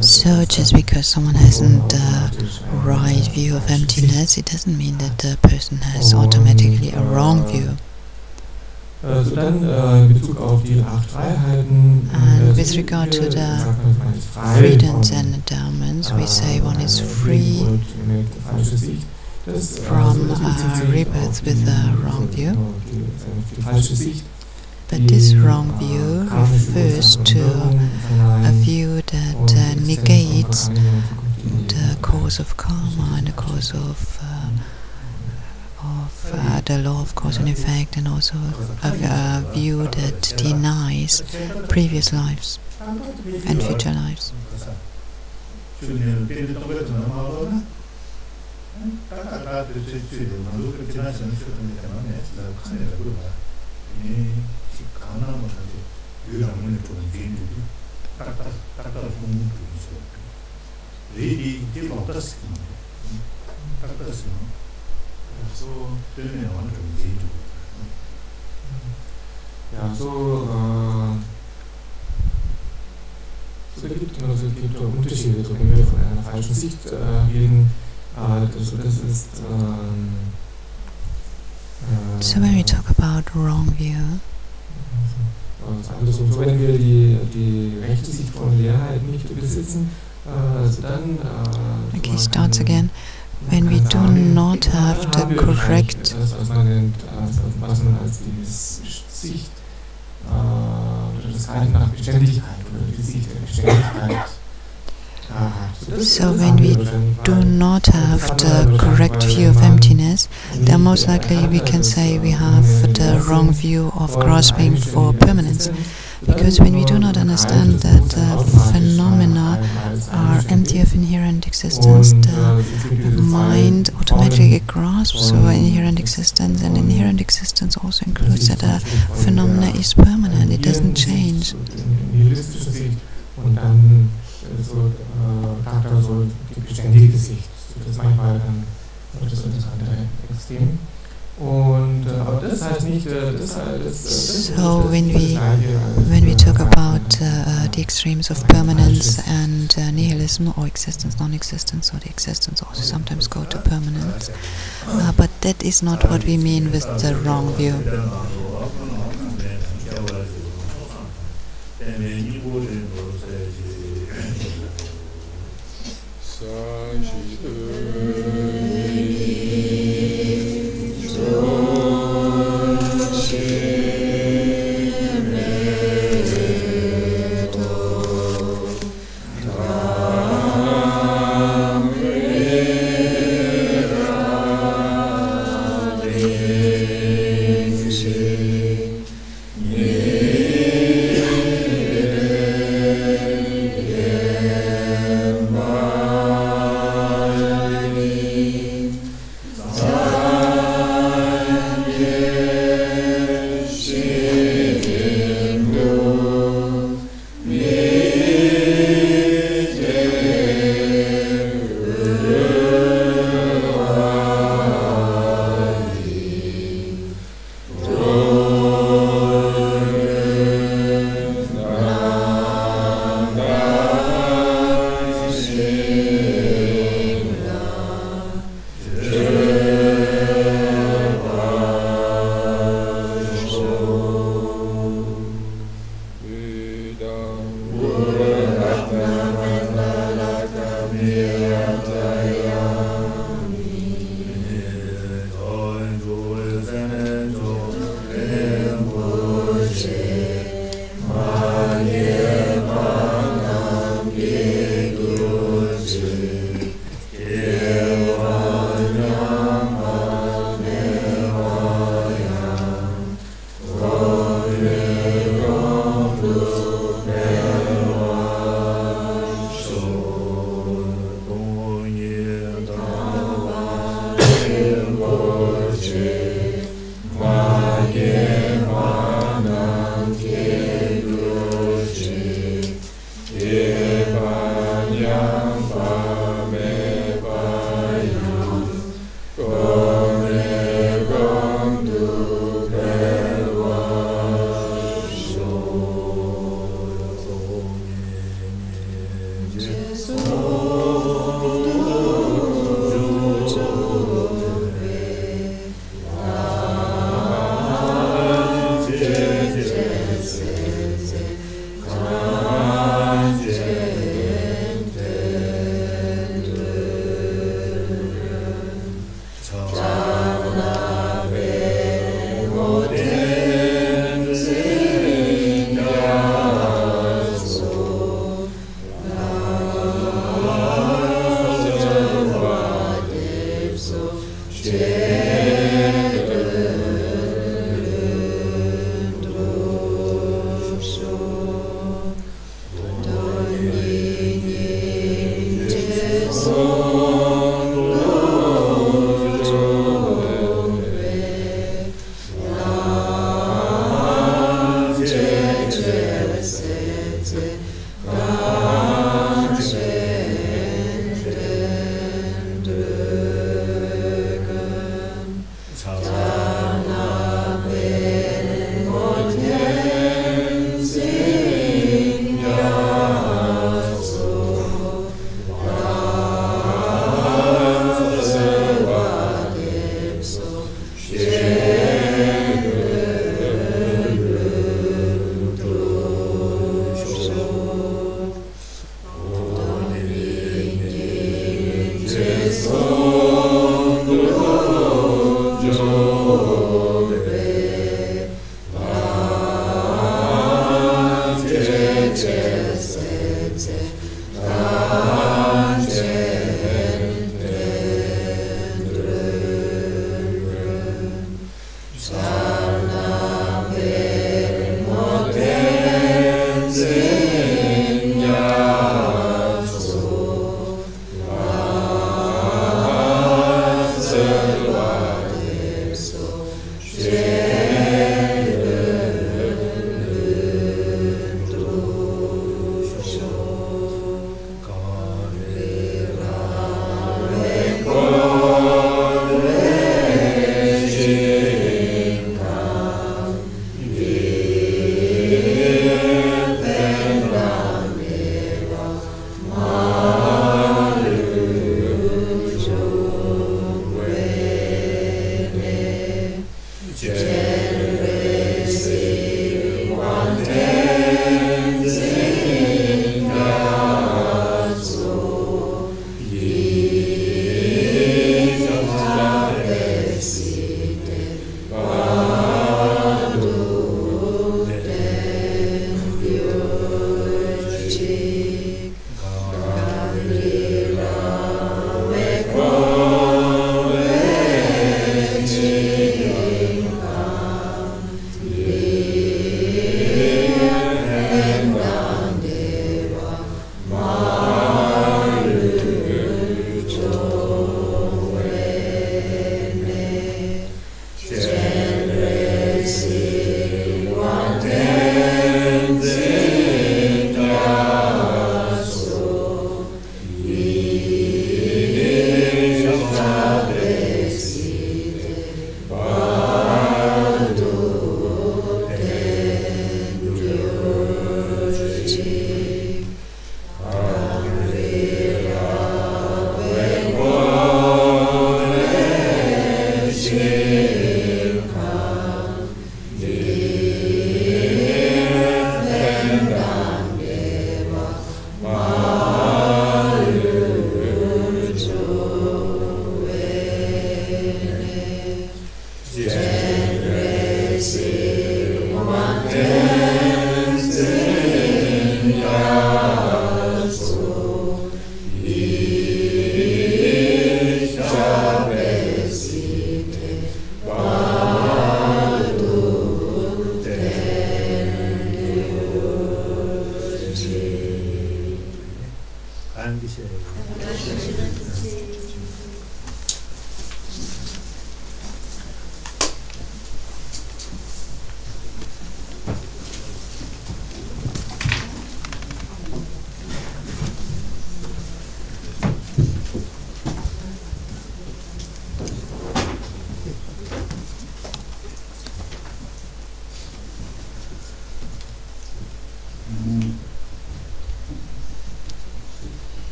So just because someone hasn't a right view of emptiness, it doesn't mean that the person has automatically a wrong view. And with regard to the freedoms and endowments, we say one is free from rebirth with a wrong view. But this wrong view refers to a view that negates the cause of karma and the cause of the law of cause and effect, and also a view that denies previous lives and future lives. Unterschiede, wenn wir von einer falschen Sicht reden. So when we talk about wrong view, wenn wir die rechte Sicht von Leerheit nicht besitzen, dann okay, starts again. When we do not have the correct was man nennt, was man als die Sicht oder das Halten nach Beständigkeit oder die Sicht der Beständigkeit. So when we do not have the correct view of emptiness, then most likely we can say we have the wrong view of grasping for permanence. Because when we do not understand that phenomena are empty of inherent existence, the mind automatically grasps for inherent existence, and inherent existence also includes that a phenomena is permanent, it doesn't change. So Charakter so die beständige Sicht, das ist manchmal dann das andere Extrem. Und aber das heißt nicht, so when we talk about the extremes of permanence and nihilism, or existence, non-existence, or the existence also sometimes go to permanence, but that is not what we mean with the wrong view.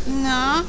Na?